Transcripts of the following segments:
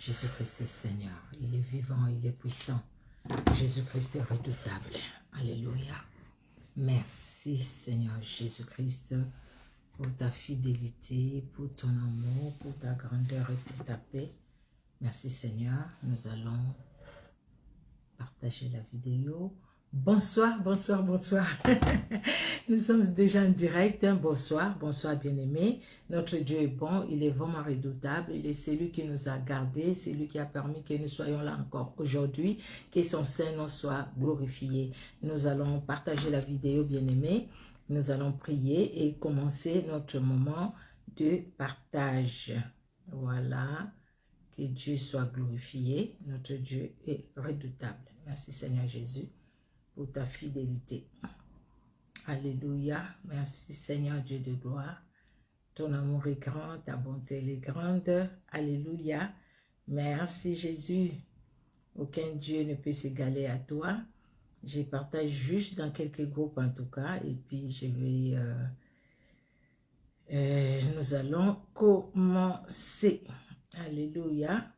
Jésus-Christ est Seigneur. Il est vivant, il est puissant. Jésus-Christ est redoutable. Alléluia. Merci Seigneur Jésus-Christ pour ta fidélité, pour ton amour, pour ta grandeur et pour ta paix. Merci Seigneur. Nous allons partager la vidéo. Bonsoir, bonsoir, bonsoir. Nous sommes déjà en direct. Bonsoir, bonsoir bien-aimés. Notre Dieu est bon, il est vraiment redoutable. Il est celui qui nous a gardés, c'est lui qui a permis que nous soyons là encore aujourd'hui. Que son Saint-Nom soit glorifié. Nous allons partager la vidéo bien-aimés. Nous allons prier et commencer notre moment de partage. Voilà. Que Dieu soit glorifié. Notre Dieu est redoutable. Merci Seigneur Jésus pour ta fidélité. Alléluia. Merci Seigneur Dieu de gloire. Ton amour est grand, ta bonté est grande. Alléluia. Merci Jésus. Aucun Dieu ne peut s'égaler à toi. Je partage juste dans quelques groupes en tout cas. Et puis je vais... nous allons commencer. Alléluia.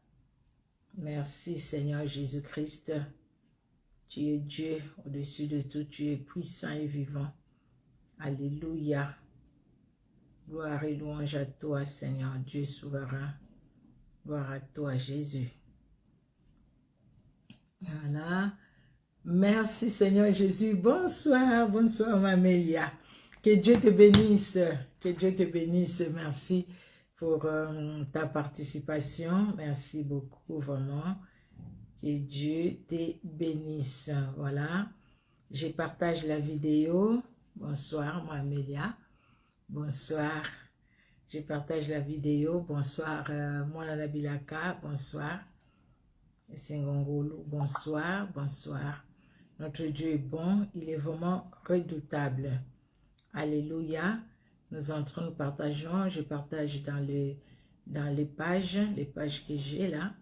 Merci Seigneur Jésus-Christ. Tu es Dieu au-dessus de tout, tu es puissant et vivant. Alléluia. Gloire et louange à toi, Seigneur, Dieu souverain. Gloire à toi, Jésus. Voilà. Merci, Seigneur Jésus. Bonsoir, bonsoir, Mamélia. Que Dieu te bénisse. Que Dieu te bénisse. Merci pour ta participation. Merci beaucoup, vraiment. Que Dieu te bénisse. Voilà. Je partage la vidéo. Bonsoir, moi, Amélia. Bonsoir. Je partage la vidéo. Bonsoir, moi, Nana Bilaka. Bonsoir. Sengongolo. Bonsoir. Bonsoir. Notre Dieu est bon. Il est vraiment redoutable. Alléluia. Nous entrons, nous partageons. Je partage dans les pages que j'ai là.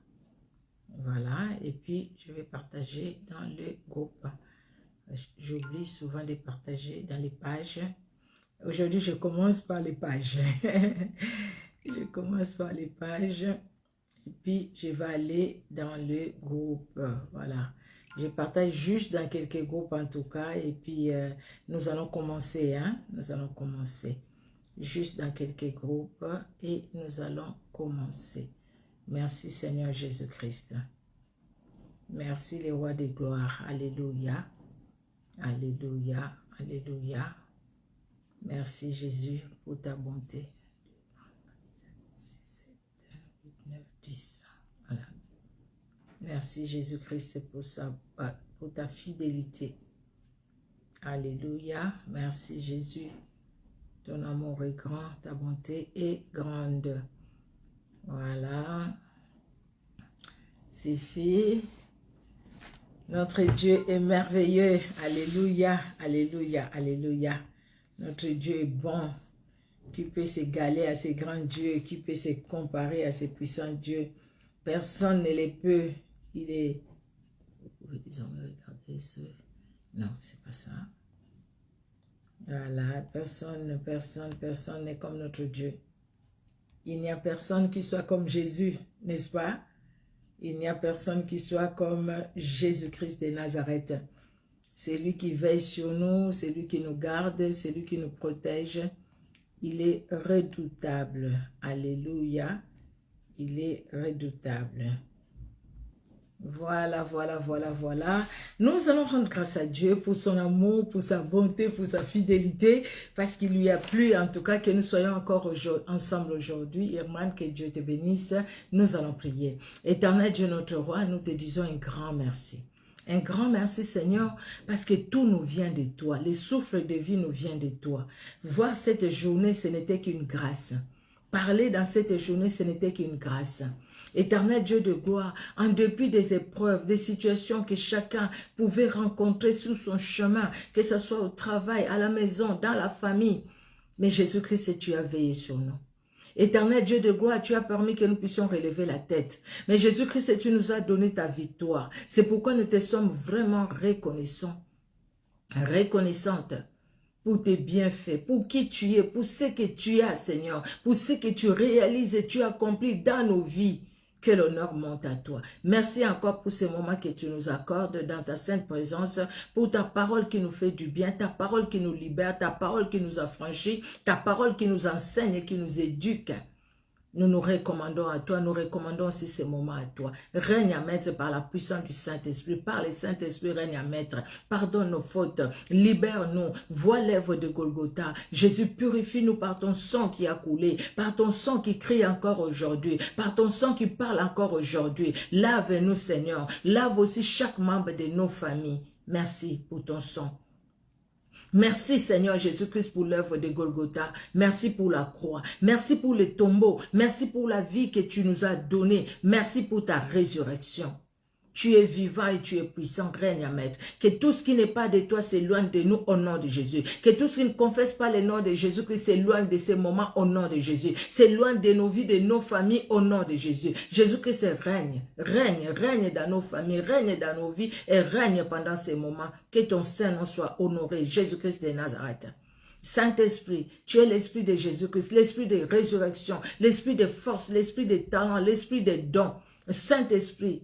Voilà, et puis je vais partager dans le groupe. J'oublie souvent de partager dans les pages. Aujourd'hui, je commence par les pages. Je commence par les pages. Et puis, je vais aller dans le groupe. Voilà. Je partage juste dans quelques groupes en tout cas. Et puis, nous allons commencer. Hein? Nous allons commencer. Juste dans quelques groupes. Et nous allons commencer. Merci Seigneur Jésus-Christ. Merci les rois de gloire. Alléluia. Alléluia. Alléluia. Merci Jésus pour ta bonté. 6, 7, 8, 9, 10. Voilà. Merci Jésus-Christ pour ta fidélité. Alléluia. Merci Jésus. Ton amour est grand, ta bonté est grande. Voilà, c'est fait. Notre Dieu est merveilleux. Alléluia, alléluia, alléluia. Notre Dieu est bon. Qui peut s'égaler à ces grands dieux, qui peut se comparer à ces puissants dieux. Personne ne les peut. Il est... Vous pouvez désormais regarder ce... Non, c'est pas ça. Voilà, personne n'est comme notre Dieu. Il n'y a personne qui soit comme Jésus, n'est-ce pas? Il n'y a personne qui soit comme Jésus-Christ de Nazareth. C'est lui qui veille sur nous, c'est lui qui nous garde, c'est lui qui nous protège. Il est redoutable. Alléluia. Il est redoutable. Voilà, voilà, voilà, voilà. Nous allons rendre grâce à Dieu pour son amour, pour sa bonté, pour sa fidélité, parce qu'il lui a plu, en tout cas, que nous soyons encore ensemble aujourd'hui. Irman, que Dieu te bénisse. Nous allons prier. Éternel Dieu, notre roi, nous te disons un grand merci. Un grand merci Seigneur, parce que tout nous vient de toi. Le souffle de vie nous vient de toi. Voir cette journée, ce n'était qu'une grâce. Parler dans cette journée, ce n'était qu'une grâce. Éternel Dieu de gloire, en dépit des épreuves, des situations que chacun pouvait rencontrer sur son chemin, que ce soit au travail, à la maison, dans la famille, mais Jésus-Christ, tu as veillé sur nous. Éternel Dieu de gloire, tu as permis que nous puissions relever la tête. Mais Jésus-Christ, tu nous as donné ta victoire. C'est pourquoi nous te sommes vraiment reconnaissants, reconnaissantes pour tes bienfaits, pour qui tu es, pour ce que tu as, Seigneur, pour ce que tu réalises et tu accomplis dans nos vies. que l'honneur monte à toi. Merci encore pour ces moments que tu nous accordes dans ta sainte présence, pour ta parole qui nous fait du bien, ta parole qui nous libère, ta parole qui nous affranchit, ta parole qui nous enseigne et qui nous éduque. Nous nous recommandons à toi, nous recommandons aussi ces moments à toi. Règne à maître par la puissance du Saint-Esprit, par le Saint-Esprit règne à maître. Pardonne nos fautes, libère-nous, vois l'œuvre de Golgotha. Jésus, purifie-nous par ton sang qui a coulé, par ton sang qui crie encore aujourd'hui, par ton sang qui parle encore aujourd'hui. Lave-nous, Seigneur, lave aussi chaque membre de nos familles. Merci pour ton sang. Merci Seigneur Jésus-Christ pour l'œuvre de Golgotha. Merci pour la croix. Merci pour le tombeau. Merci pour la vie que tu nous as donnée. Merci pour ta résurrection. Tu es vivant et tu es puissant, règne à maître. Que tout ce qui n'est pas de toi s'éloigne de nous au nom de Jésus. Que tout ce qui ne confesse pas le nom de Jésus-Christ s'éloigne de ces moments au nom de Jésus. S'éloigne de nos vies, de nos familles au nom de Jésus. Jésus-Christ règne, règne dans nos familles, règne dans nos vies et règne pendant ces moments. Que ton Saint-Nom soit honoré, Jésus-Christ de Nazareth. Saint-Esprit, tu es l'Esprit de Jésus-Christ, l'Esprit de résurrection, l'Esprit de force, l'Esprit de talent, l'Esprit de dons. Saint-Esprit,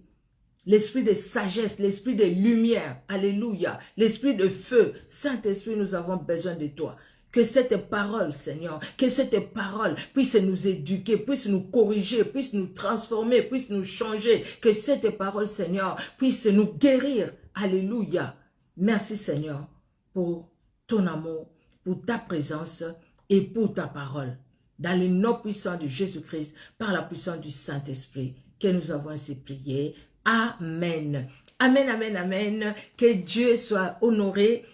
l'esprit de sagesse, l'esprit de lumière, alléluia, l'esprit de feu. Saint-Esprit, nous avons besoin de toi. Que cette parole, Seigneur, que cette parole puisse nous éduquer, puisse nous corriger, puisse nous transformer, puisse nous changer. Que cette parole, Seigneur, puisse nous guérir. Alléluia. Merci, Seigneur, pour ton amour, pour ta présence et pour ta parole. Dans le nom puissant de Jésus-Christ, par la puissance du Saint-Esprit, que nous avons ainsi prié. Amen. Amen, amen, amen. Que Dieu soit honoré,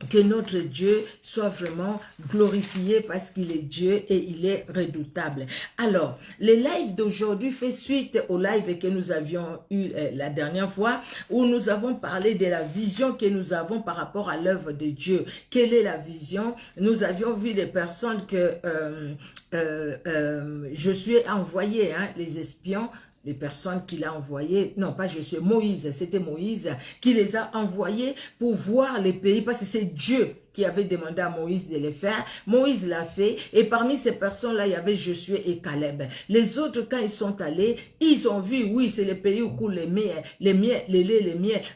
que notre Dieu soit vraiment glorifié parce qu'il est Dieu et il est redoutable. Alors, le live d'aujourd'hui fait suite au live que nous avions eu la dernière fois où nous avons parlé de la vision que nous avons par rapport à l'œuvre de Dieu. Quelle est la vision? Nous avions vu des personnes que je suis envoyé, hein, les espions, les personnes qu'il a envoyées, non pas je suis Moïse, c'était Moïse qui les a envoyés pour voir les pays, parce que c'est Dieu qui avait demandé à Moïse de les faire. Moïse l'a fait et parmi ces personnes-là, il y avait Josué et Caleb. Les autres, quand ils sont allés, ils ont vu, oui, c'est le pays où coule les lait, les miels,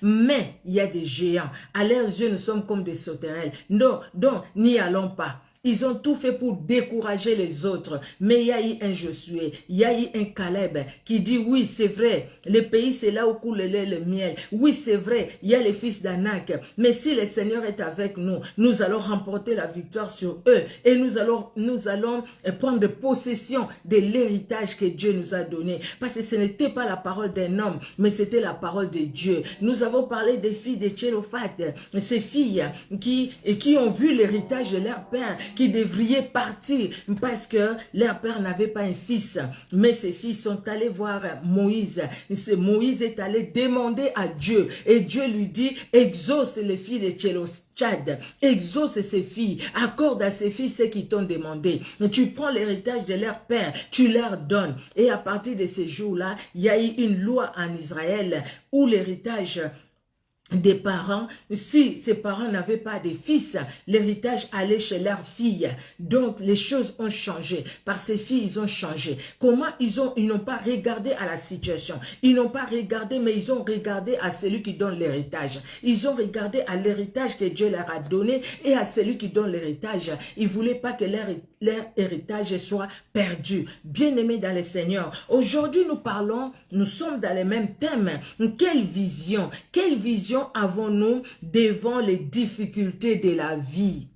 mais il y a des géants. À leurs yeux, nous sommes comme des sauterelles. Non, donc, n'y allons pas. Ils ont tout fait pour décourager les autres. Mais il y a eu un Josué, il y a eu un Caleb qui dit oui, c'est vrai, le pays c'est là où coule le lait, le miel. Oui, c'est vrai, il y a les fils d'Anak. Mais si le Seigneur est avec nous, nous allons remporter la victoire sur eux. Et nous allons prendre possession de l'héritage que Dieu nous a donné. Parce que ce n'était pas la parole d'un homme, mais c'était la parole de Dieu. Nous avons parlé des filles de Tchélophate, ces filles qui ont vu l'héritage de leur père, qui devraient partir parce que leur père n'avait pas un fils. Mais ces filles sont allées voir Moïse. Moïse est allé demander à Dieu. Et Dieu lui dit, exauce les filles de Tchélophate, exauce ces filles, accorde à ces filles ce qu'ils t'ont demandé. Tu prends l'héritage de leur père, tu leur donnes. Et à partir de ces jours-là, il y a eu une loi en Israël où l'héritage des parents, si ces parents n'avaient pas de fils, l'héritage allait chez leurs filles. Donc, les choses ont changé. Par ces filles, ils ont changé. Comment ils n'ont pas regardé à la situation. Ils n'ont pas regardé, mais ils ont regardé à celui qui donne l'héritage. Ils ont regardé à l'héritage que Dieu leur a donné et à celui qui donne l'héritage. Ils ne voulaient pas que leur héritage soit perdu. Bien-aimés dans le Seigneur, aujourd'hui, nous sommes dans les mêmes thèmes. Quelle vision avons-nous devant les difficultés de la vie?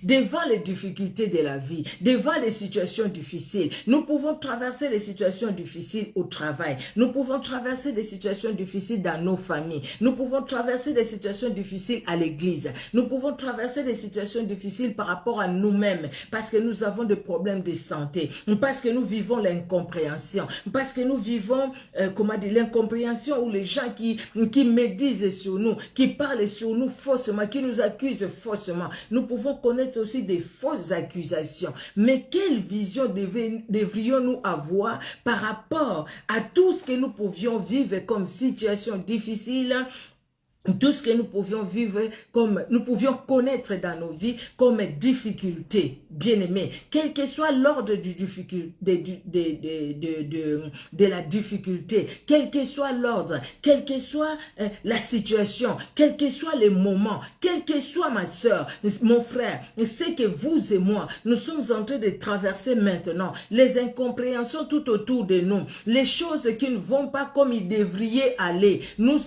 Devant les difficultés de la vie, devant les situations difficiles, nous pouvons traverser les situations difficiles au travail, nous pouvons traverser des situations difficiles dans nos familles, nous pouvons traverser des situations difficiles à l'église, nous pouvons traverser des situations difficiles par rapport à nous-mêmes, parce que nous avons des problèmes de santé, parce que nous vivons l'incompréhension, parce que nous vivons, l'incompréhension où les gens qui médisent sur nous, qui parlent sur nous faussement, qui nous accusent faussement, nous pouvons connaître aussi des fausses accusations. Mais quelle vision devrions-nous avoir par rapport à tout ce que nous pouvions vivre comme situation difficile tout ce que nous pouvions vivre, comme nous pouvions connaître dans nos vies comme difficulté, bien-aimés, quel que soit l'ordre de la difficulté, quel que soit l'ordre, quelle que soit la situation, quel que soit les moments, quel que soit ma soeur, mon frère, c'est que vous et moi, nous sommes en train de traverser maintenant les incompréhensions tout autour de nous, les choses qui ne vont pas comme ils devraient aller. Nous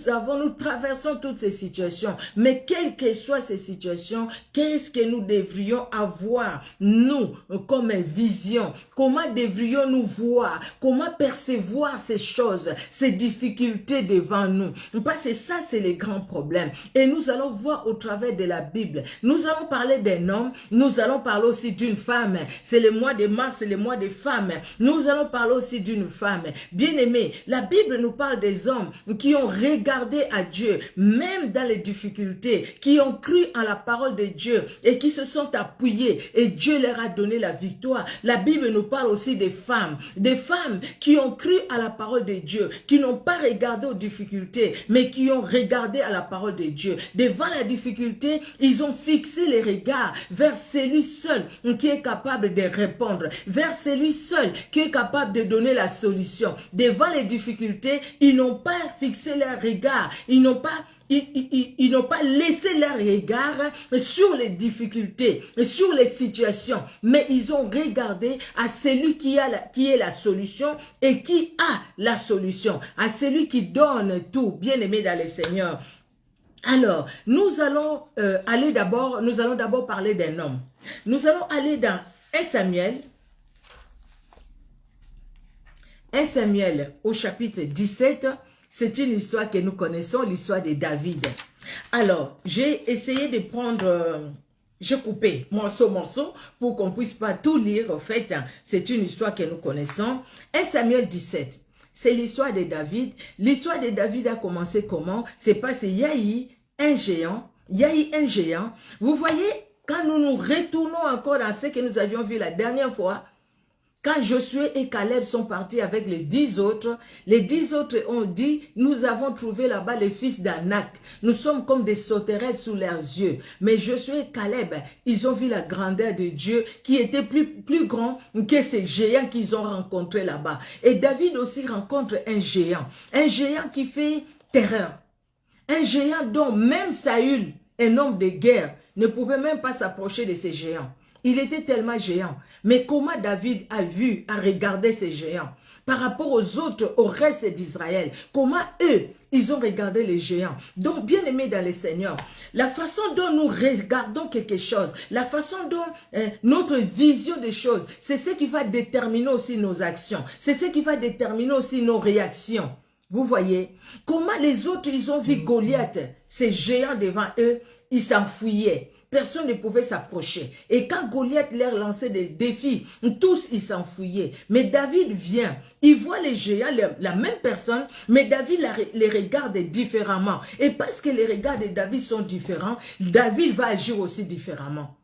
traversons toutes ces situations, mais quelles que soient ces situations, qu'est-ce que nous devrions avoir, nous, comme vision? Comment devrions-nous voir? Comment percevoir ces choses, ces difficultés devant nous? Parce que ça, c'est les grands problèmes. Et nous allons voir au travers de la Bible. Nous allons parler d'un homme, nous allons parler aussi d'une femme. C'est le mois de mars, c'est le mois des femmes. Nous allons parler aussi d'une femme. Bien aimé, la Bible nous parle des hommes qui ont regardé à Dieu, même dans les difficultés, qui ont cru en la parole de Dieu et qui se sont appuyés et Dieu leur a donné la victoire. La Bible nous parle aussi des femmes qui ont cru à la parole de Dieu, qui n'ont pas regardé aux difficultés, mais qui ont regardé à la parole de Dieu. Devant la difficulté, ils ont fixé les regards vers celui seul qui est capable de répondre, vers celui seul qui est capable de donner la solution. Devant les difficultés, ils n'ont pas fixé leurs regards, ils n'ont pas laissé leur regard sur les difficultés, sur les situations, mais ils ont regardé à celui qui est la solution et qui a la solution, à celui qui donne tout, bien aimé dans le Seigneur. Alors, nous allons d'abord parler d'un homme. Nous allons aller dans 1 Samuel au chapitre 17. C'est une histoire que nous connaissons, l'histoire de David. Alors, j'ai essayé de prendre, j'ai coupé morceau pour qu'on puisse pas tout lire. En fait, c'est une histoire que nous connaissons. 1 Samuel 17, c'est l'histoire de David. L'histoire de David a commencé comment? C'est parce qu'il y a eu un géant. Vous voyez, quand nous nous retournons encore dans ce que nous avions vu la dernière fois, quand Josué et Caleb sont partis avec les 10 autres ont dit, nous avons trouvé là-bas les fils d'Anak. Nous sommes comme des sauterelles sous leurs yeux. Mais Josué et Caleb, ils ont vu la grandeur de Dieu qui était plus grand que ces géants qu'ils ont rencontrés là-bas. Et David aussi rencontre un géant qui fait terreur. Un géant dont même Saül, un homme de guerre, ne pouvait même pas s'approcher de ces géants. Il était tellement géant. Mais comment David a regardé ces géants par rapport aux autres, au reste d'Israël? Comment eux, ils ont regardé les géants? Donc, bien aimés dans le Seigneur, la façon dont nous regardons quelque chose, la façon dont notre vision des choses, c'est ce qui va déterminer aussi nos actions. C'est ce qui va déterminer aussi nos réactions. Vous voyez, comment les autres, ils ont vu Goliath, ces géants devant eux, ils s'enfuyaient. Personne ne pouvait s'approcher. Et quand Goliath leur lançait des défis, tous ils s'enfuyaient. Mais David vient, il voit les géants, la même personne, mais David les regarde différemment. Et parce que les regards de David sont différents, David va agir aussi différemment.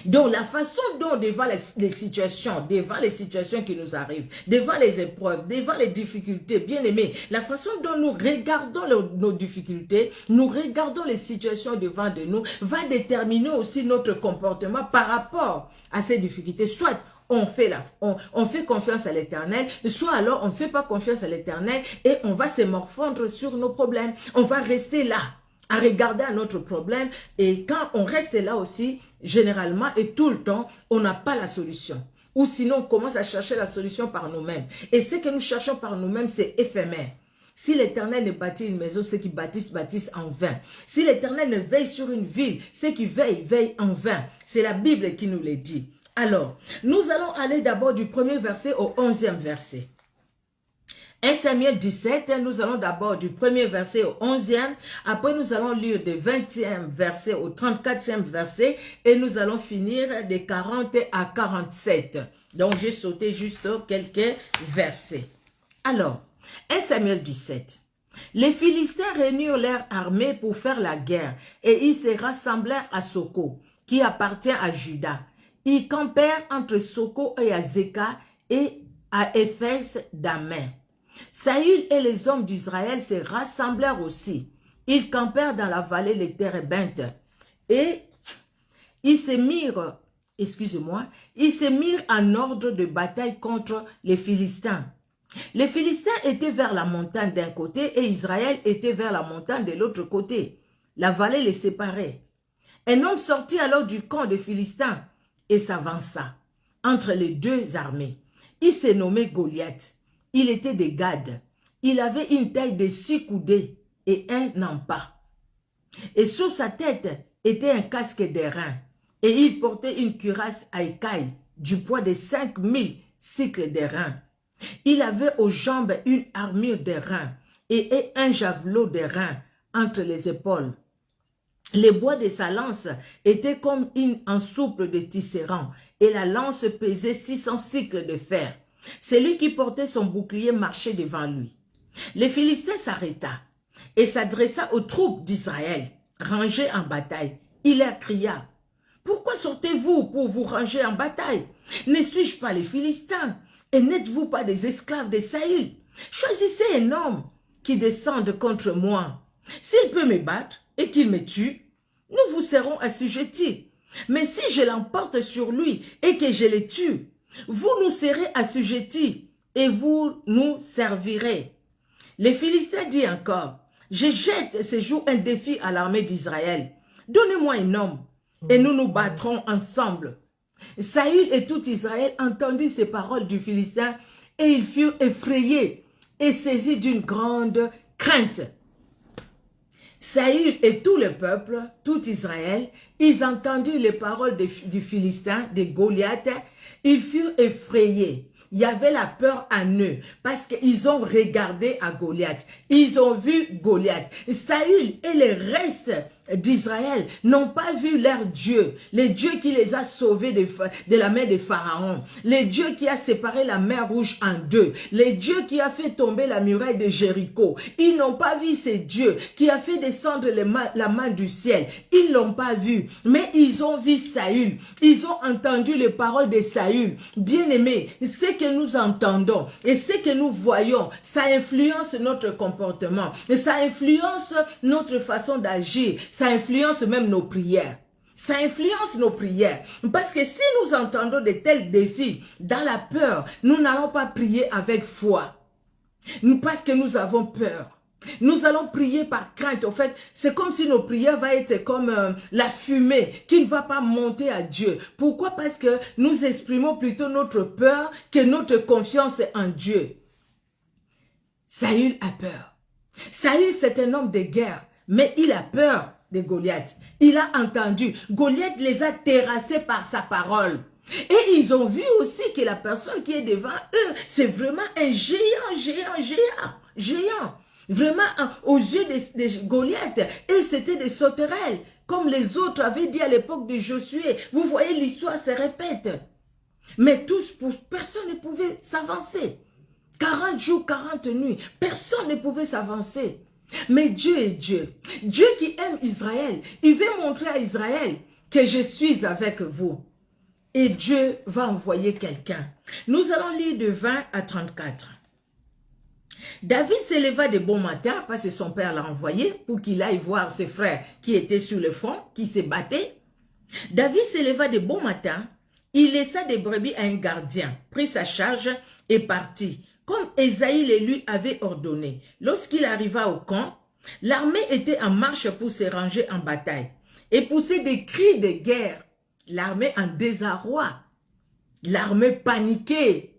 Donc, la façon dont devant les situations qui nous arrivent, devant les épreuves, devant les difficultés, bien aimés, la façon dont nous regardons nos difficultés, nous regardons les situations devant de nous, va déterminer aussi notre comportement par rapport à ces difficultés. Soit on fait confiance à l'Éternel, soit alors on ne fait pas confiance à l'Éternel et on va se morfondre sur nos problèmes. On va rester là, à regarder à notre problème, et quand on reste là aussi, généralement et tout le temps, on n'a pas la solution. Ou sinon, on commence à chercher la solution par nous-mêmes. Et ce que nous cherchons par nous-mêmes, c'est éphémère. Si l'Éternel ne bâtit une maison, ceux qui bâtissent en vain. Si l'Éternel ne veille sur une ville, ceux qui veillent en vain. C'est la Bible qui nous le dit. Alors, nous allons aller d'abord du 1er verset au 11e verset. 1 Samuel 17, nous allons d'abord du 1er verset au 11e, après nous allons lire du 20e verset au 34e verset, et nous allons finir de 40 à 47. Donc j'ai sauté juste quelques versets. Alors, 1 Samuel 17. Les Philistins réunirent leur armée pour faire la guerre, et ils se rassemblèrent à Soko, qui appartient à Juda. Ils campèrent entre Soko et Azeka, et à Éphès d'Amen. Saül et les hommes d'Israël se rassemblèrent aussi. Ils campèrent dans la vallée des Térébintes et ils se mirent, excusez-moi, ils se mirent en ordre de bataille contre les Philistins. Les Philistins étaient vers la montagne d'un côté et Israël était vers la montagne de l'autre côté. La vallée les séparait. Un homme sortit alors du camp des Philistins et s'avança entre les deux armées. Il s'est nommé Goliath. Il était de Gad. Il avait une taille de 6 coudées et un empas. Et sur sa tête était un casque d'airain. Et il portait une cuirasse à écailles du poids de 5000 cycles d'airain. Il avait aux jambes une armure d'airain et un javelot d'airain entre les épaules. Les bois de sa lance étaient comme un souple de tisserand et la lance pesait 600 cycles de fer. Celui qui portait son bouclier marchait devant lui. Les Philistins s'arrêta et s'adressa aux troupes d'Israël, rangées en bataille. Il leur cria, « Pourquoi sortez-vous pour vous ranger en bataille? Ne suis-je pas les Philistins? Et n'êtes-vous pas des esclaves de Saül? Choisissez un homme qui descende contre moi. S'il peut me battre et qu'il me tue, nous vous serons assujettis. Mais si je l'emporte sur lui et que je le tue, vous nous serez assujettis et vous nous servirez. » Les Philistins disent encore, « Je jette ce jour un défi à l'armée d'Israël. Donnez-moi un homme et nous nous battrons ensemble. » Saül et tout Israël entendit ces paroles du Philistin et ils furent effrayés et saisis d'une grande crainte. Saül et tout le peuple, tout Israël, ils entendirent les paroles du Philistin, de Goliath, ils furent effrayés. Il y avait la peur en eux parce qu'ils ont regardé à Goliath. Ils ont vu Goliath. Saül et les restes d'Israël n'ont pas vu leur Dieu, le Dieu qui les a sauvés de la main de Pharaon, le Dieu qui a séparé la mer Rouge en deux, le Dieu qui a fait tomber la muraille de Jéricho. Ils n'ont pas vu ce Dieu qui a fait descendre la main du ciel. Ils l'ont pas vu, mais ils ont vu Saül. Ils ont entendu les paroles de Saül. Bien-aimés, ce que nous entendons et ce que nous voyons, ça influence notre comportement, ça influence notre façon d'agir, ça influence même nos prières. Ça influence nos prières. Parce que si nous entendons de tels défis dans la peur, nous n'allons pas prier avec foi. Parce que nous avons peur. Nous allons prier par crainte. En fait, c'est comme si nos prières vont être comme la fumée qui ne va pas monter à Dieu. Pourquoi? Parce que nous exprimons plutôt notre peur que notre confiance en Dieu. Saül a peur. Saül, c'est un homme de guerre, mais il a peur de Goliath. Il a entendu. Goliath les a terrassés par sa parole. Et ils ont vu aussi que la personne qui est devant eux, c'est vraiment un géant. Vraiment, aux yeux de Goliath. Et c'était des sauterelles, comme les autres avaient dit à l'époque de Josué. Vous voyez, l'histoire se répète. Mais personne ne pouvait s'avancer. 40 jours, 40 nuits, personne ne pouvait s'avancer. Mais Dieu est Dieu. Dieu qui aime Israël, il veut montrer à Israël que je suis avec vous. Et Dieu va envoyer quelqu'un. Nous allons lire de 20 à 34. David s'éleva de bon matin parce que son père l'a envoyé pour qu'il aille voir ses frères qui étaient sur le front, qui se battaient. David s'éleva de bon matin, il laissa des brebis à un gardien, prit sa charge et partit, comme Ésaïe le lui avait ordonné. Lorsqu'il arriva au camp, l'armée était en marche pour se ranger en bataille et poussait des cris de guerre. L'armée en désarroi, l'armée paniquée.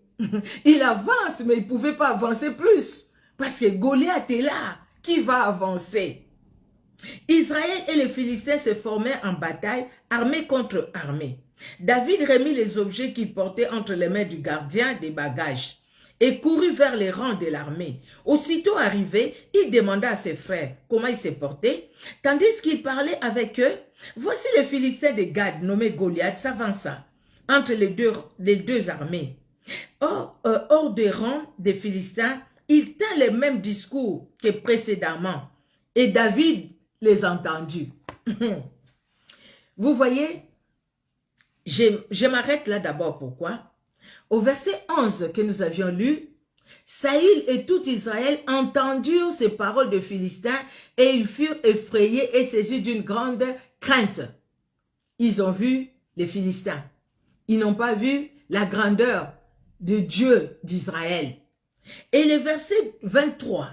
Il avance, mais il ne pouvait pas avancer plus. Parce que Goliath est là. Qui va avancer? Israël et les Philistins se formaient en bataille, armée contre armée. David remit les objets qu'il portait entre les mains du gardien des bagages et courut vers les rangs de l'armée. Aussitôt arrivé, il demanda à ses frères comment ils se portaient. Tandis qu'il parlait avec eux, voici le Philistin de Gad, nommé Goliath, s'avança entre les deux armées. Hors des rangs des Philistins, il tint les mêmes discours que précédemment. Et David les entendit. Vous voyez, je m'arrête là d'abord. Pourquoi? Au verset 11 que nous avions lu, Saül et tout Israël entendirent ces paroles de Philistins et ils furent effrayés et saisis d'une grande crainte. Ils ont vu les Philistins. Ils n'ont pas vu la grandeur de Dieu d'Israël. Et le verset 23.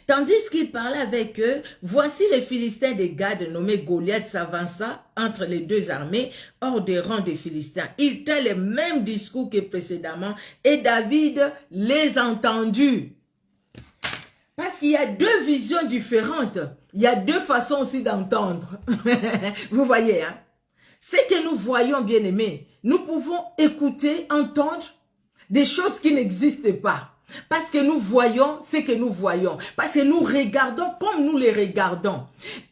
Tandis qu'il parlait avec eux, voici les Philistins de Gad nommés Goliath s'avança entre les deux armées hors des rangs des Philistins. Il tint le même discours que précédemment et David les entendit. Parce qu'il y a deux visions différentes. Il y a deux façons aussi d'entendre. Vous voyez, hein? Ce que nous voyons, bien aimés, nous pouvons écouter, entendre des choses qui n'existent pas. Parce que nous voyons ce que nous voyons. Parce que nous regardons comme nous les regardons.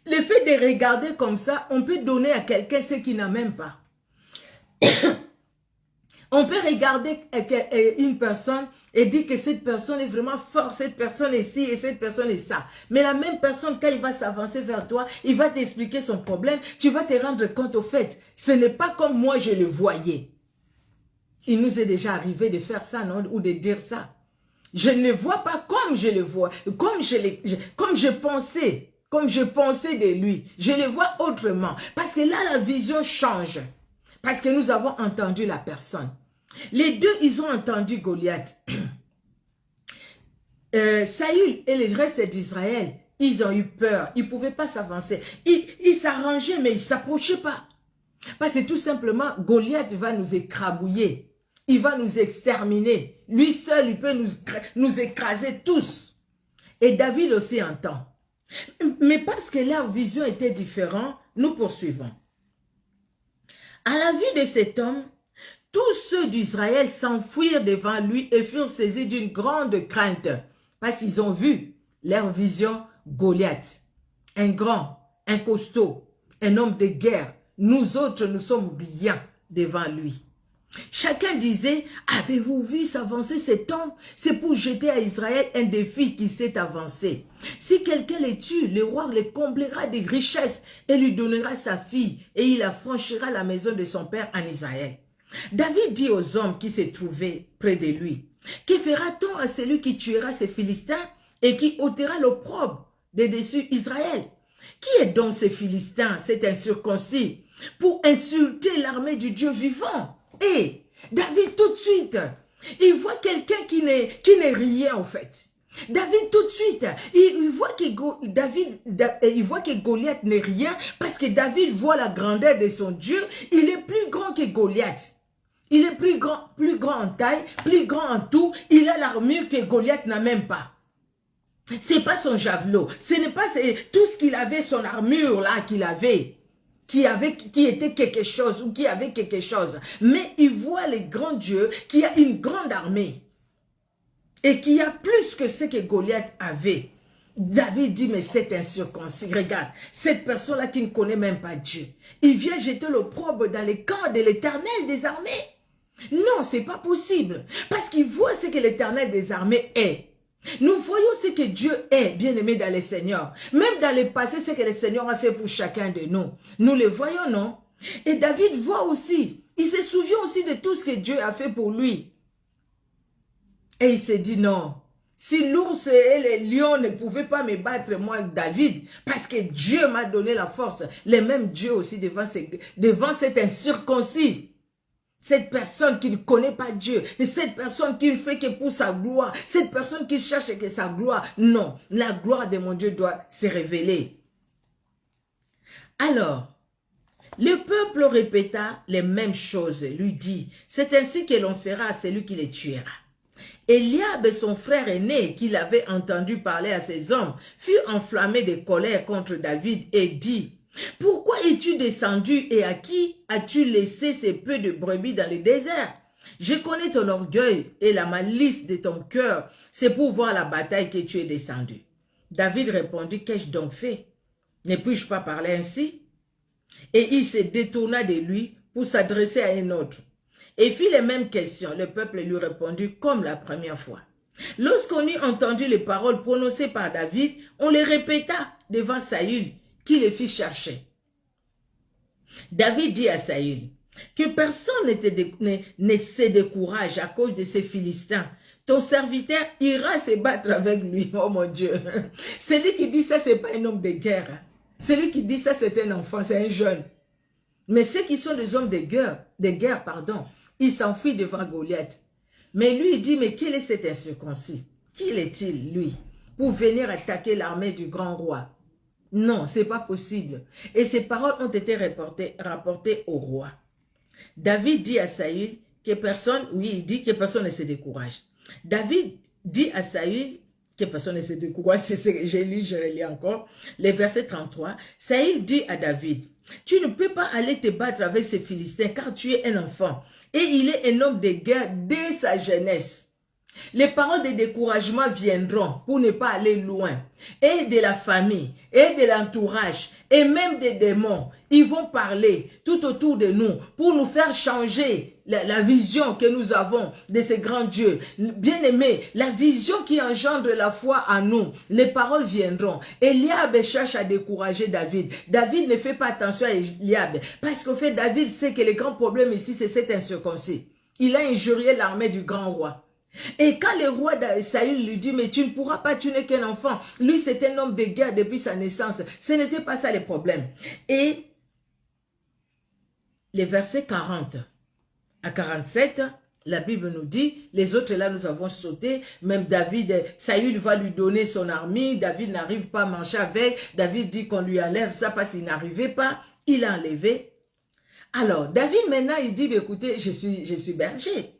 Le fait de regarder comme ça, on peut donner à quelqu'un ce qu'il n'a même pas. On peut regarder une personne et dire que cette personne est vraiment forte, cette personne est ci et cette personne est ça. Mais la même personne, quand il va s'avancer vers toi, il va t'expliquer son problème, tu vas te rendre compte au fait, ce n'est pas comme moi je le voyais. Il nous est déjà arrivé de faire ça, non? Ou de dire ça. Je ne le vois pas comme je le vois, comme je pensais de lui. Je le vois autrement. Parce que là, la vision change. Parce que nous avons entendu la personne. Les deux, ils ont entendu Goliath. Saül et le reste d'Israël, ils ont eu peur. Ils ne pouvaient pas s'avancer. Ils s'arrangeaient, mais ils ne s'approchaient pas. Parce que tout simplement, Goliath va nous écrabouiller. Il va nous exterminer. Lui seul, il peut nous écraser tous. Et David aussi entend. Mais parce que leur vision était différente, nous poursuivons. À la vue de cet homme, tous ceux d'Israël s'enfuirent devant lui et furent saisis d'une grande crainte. Parce qu'ils ont vu leur vision Goliath. Un grand, un costaud, un homme de guerre. Nous autres, nous sommes rien devant lui. Chacun disait, avez-vous vu s'avancer cet homme? C'est pour jeter à Israël un défi qui s'est avancé. Si quelqu'un les tue, le roi les comblera de richesses et lui donnera sa fille et il affranchira la maison de son père en Israël. David dit aux hommes qui se trouvaient près de lui, que fera-t-on à celui qui tuera ces Philistins et qui ôtera l'opprobre de dessus Israël? Qui est donc ces Philistins, cet incirconcis, pour insulter l'armée du Dieu vivant? Et David tout de suite, il voit quelqu'un qui n'est rien en fait. David tout de suite, il voit que Goliath n'est rien parce que David voit la grandeur de son Dieu. Il est plus grand que Goliath. Il est plus grand en taille, plus grand en tout. Il a l'armure que Goliath n'a même pas. C'est pas son javelot. Ce n'est pas tout ce qu'il avait, son armure là qu'il avait. Qui était quelque chose ou qui avait quelque chose. Mais il voit le grand Dieu qui a une grande armée. Et qui a plus que ce que Goliath avait. David dit, mais c'est incirconcis. Regarde, cette personne-là qui ne connaît même pas Dieu. Il vient jeter l'opprobre dans les camps de l'Éternel des armées. Non, c'est pas possible. Parce qu'il voit ce que l'Éternel des armées est. Nous voyons ce que Dieu est, bien-aimé dans le Seigneur. Même dans le passé, ce que le Seigneur a fait pour chacun de nous. Nous le voyons, non? Et David voit aussi. Il se souvient aussi de tout ce que Dieu a fait pour lui. Et il s'est dit non. Si l'ours et les lions ne pouvaient pas me battre, moi, David, parce que Dieu m'a donné la force, le même Dieu aussi devant cet incirconcis. Cette personne qui ne connaît pas Dieu, et cette personne qui ne fait que pour sa gloire, cette personne qui cherche que sa gloire. Non, la gloire de mon Dieu doit se révéler. Alors, le peuple répéta les mêmes choses, lui dit, c'est ainsi que l'on fera à celui qui les tuera. Eliab, son frère aîné, qui l'avait entendu parler à ses hommes, fut enflammé de colère contre David et dit, « Pourquoi es-tu descendu et à qui as-tu laissé ces peu de brebis dans le désert? Je connais ton orgueil et la malice de ton cœur, c'est pour voir la bataille que tu es descendu. » David répondit, « Qu'ai-je donc fait? Ne puis-je pas parler ainsi? » Et il se détourna de lui pour s'adresser à un autre. Et fit les mêmes questions. Le peuple lui répondit comme la première fois. Lorsqu'on eut entendu les paroles prononcées par David, on les répéta devant Saül, qui les fit chercher. David dit à Saül, que personne ne se décourage à cause de ces Philistins. ton serviteur ira se battre avec lui. Oh mon Dieu. Celui qui dit ça, c'est pas un homme de guerre. Hein. Celui qui dit ça, c'est un enfant, c'est un jeune. Mais ceux qui sont des hommes de guerre, pardon, ils s'enfuient devant Goliath. Mais lui, il dit, mais quel est cet incirconcis? Qui est-il, lui, pour venir attaquer l'armée du grand roi? Non, c'est pas possible. Et ces paroles ont été rapportées au roi. David dit à Saül que personne, oui, il dit que personne ne se décourage. David dit à Saül que personne ne se décourage. J'ai lu, je relis encore. Le verset 33. Saül dit à David, tu ne peux pas aller te battre avec ces Philistins car tu es un enfant. Et il est un homme de guerre dès sa jeunesse. Les paroles de découragement viendront pour ne pas aller loin. Et de la famille, et de l'entourage, et même des démons. Ils vont parler tout autour de nous pour nous faire changer la vision que nous avons de ce grand Dieu. Bien aimé, la vision qui engendre la foi en nous, les paroles viendront. Eliab cherche à décourager David. David ne fait pas attention à Eliab. Parce qu'au fait, David sait que le grand problème ici, c'est cet incirconcis. Il a injurié l'armée du grand roi. Et quand le roi Saül lui dit, mais tu ne pourras pas, tu n'es qu'un enfant. Lui, c'est un homme de guerre depuis sa naissance. Ce n'était pas ça le problème. Et les versets 40 à 47, la Bible nous dit, les autres là, nous avons sauté. Même David, Saül va lui donner son armée. David n'arrive pas à marcher avec. David dit qu'on lui enlève ça parce qu'il n'arrivait pas. Il a enlevé. Alors, David maintenant, il dit, écoutez, je suis berger.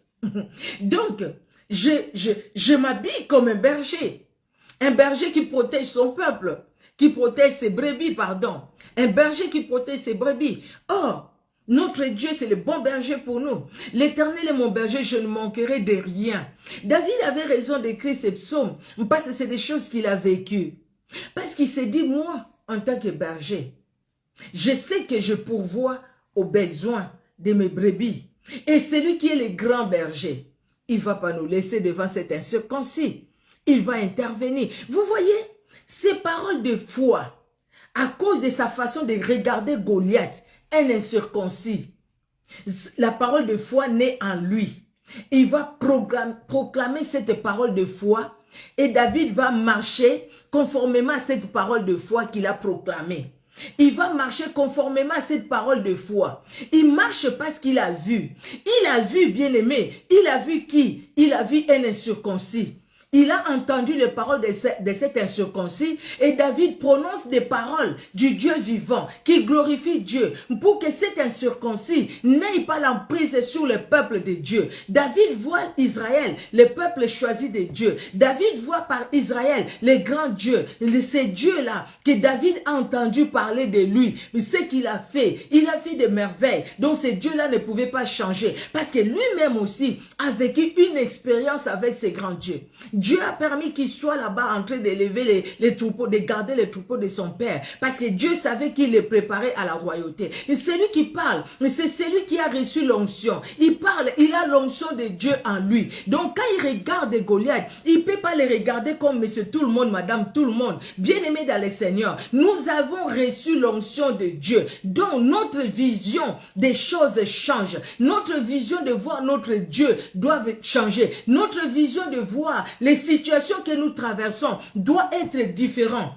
Donc, je m'habille comme un berger qui protège son peuple, qui protège ses brebis, pardon. Un berger qui protège ses brebis. Or, notre Dieu, c'est le bon berger pour nous. L'Éternel est mon berger, je ne manquerai de rien. David avait raison d'écrire ces psaumes, parce que c'est des choses qu'il a vécues. Parce qu'il s'est dit, moi, en tant que berger, je sais que je pourvois aux besoins de mes brebis. Et celui qui est le grand berger, il ne va pas nous laisser devant cet incirconcis. Il va intervenir. Vous voyez, ces paroles de foi, à cause de sa façon de regarder Goliath, un incirconcis, la parole de foi naît en lui. Il va proclamer cette parole de foi et David va marcher conformément à cette parole de foi qu'il a proclamée. Il va marcher conformément à cette parole de foi. Il marche parce qu'il a vu. Il a vu, bien-aimé. Il a vu qui? Il a vu un incirconcis. Il a entendu les paroles de cet incirconcis et David prononce des paroles du Dieu vivant qui glorifie Dieu pour que cet incirconcis n'ait pas l'emprise sur le peuple de Dieu. David voit Israël, le peuple choisi de Dieu. David voit par Israël le grand Dieu. C'est Dieu-là que David a entendu parler de lui. Ce qu'il a fait, il a fait des merveilles. Donc ce Dieu-là ne pouvait pas changer parce que lui-même aussi a vécu une expérience avec ce grand Dieu. Dieu a permis qu'il soit là-bas en train d'élever les troupeaux, de garder les troupeaux de son père. Parce que Dieu savait qu'il les préparait à la royauté. Et c'est lui qui parle. C'est celui qui a reçu l'onction. Il parle, il a l'onction de Dieu en lui. Donc quand il regarde Goliath, il ne peut pas les regarder comme monsieur tout le monde, madame tout le monde. Bien-aimés dans le Seigneur, nous avons reçu l'onction de Dieu. Donc notre vision des choses change. Notre vision de voir notre Dieu doit changer. Notre vision de voir les situations que nous traversons doit être différentes.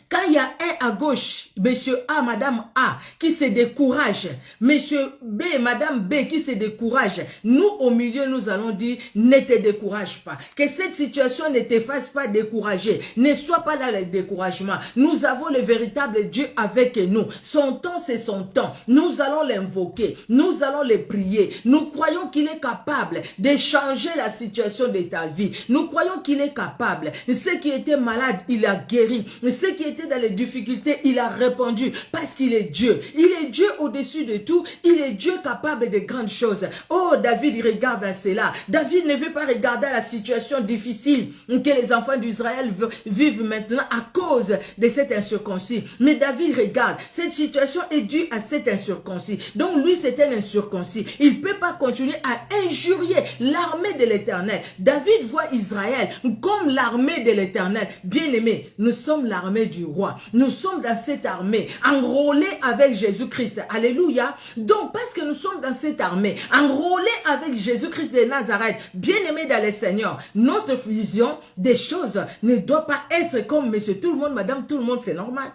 Quand il y a un à gauche, monsieur A, madame A, qui se décourage, monsieur B, madame B, qui se décourage, nous, au milieu, nous allons dire, ne te décourage pas. Que cette situation ne te fasse pas décourager. Ne sois pas dans le découragement. Nous avons le véritable Dieu avec nous. Son temps, c'est son temps. Nous allons l'invoquer. Nous allons le prier. Nous croyons qu'il est capable de changer la situation de ta vie. Nous croyons qu'il est capable. Ceux qui étaient malades, il a guéri. Ceux qui étaient dans les difficultés, il a répondu parce qu'il est Dieu. Il est Dieu au-dessus de tout. Il est Dieu capable de grandes choses. Oh, David, il regarde à cela. David ne veut pas regarder à la situation difficile que les enfants d'Israël vivent maintenant à cause de cet incirconcis. Mais David regarde, cette situation est due à cet incirconcis. Donc lui, c'est un incirconcis. Il ne peut pas continuer à injurier l'armée de l'Éternel. David voit Israël comme l'armée de l'Éternel. Bien-aimé, nous sommes l'armée l'armée du roi. Nous sommes dans cette armée, enrôlés avec Jésus-Christ. Alléluia. Donc, parce que nous sommes dans cette armée, enrôlés avec Jésus-Christ de Nazareth, bien-aimés dans le Seigneur, notre vision des choses ne doit pas être comme monsieur tout le monde, madame tout le monde, c'est normal.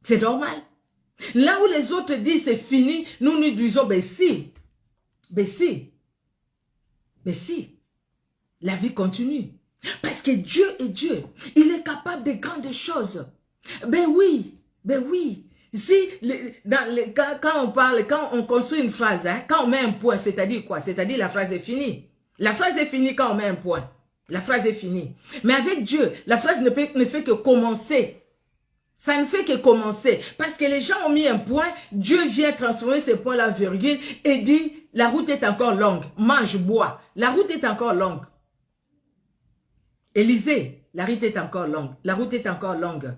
C'est normal. Là où les autres disent c'est fini, nous nous disons, ben si, ben si, ben si, la vie continue. Parce que Dieu est Dieu, il est capable de grandes choses. Ben oui, ben oui. Si, quand on parle, quand on construit une phrase, hein, quand on met un point, c'est-à-dire quoi? C'est-à-dire la phrase est finie. La phrase est finie quand on met un point. La phrase est finie. Mais avec Dieu, la phrase ne fait que commencer. Ça ne fait que commencer. Parce que les gens ont mis un point, Dieu vient transformer ce point-là en virgule et dit, la route est encore longue. Mange, bois. La route est encore longue. Élisée, la route est encore longue. La route est encore longue.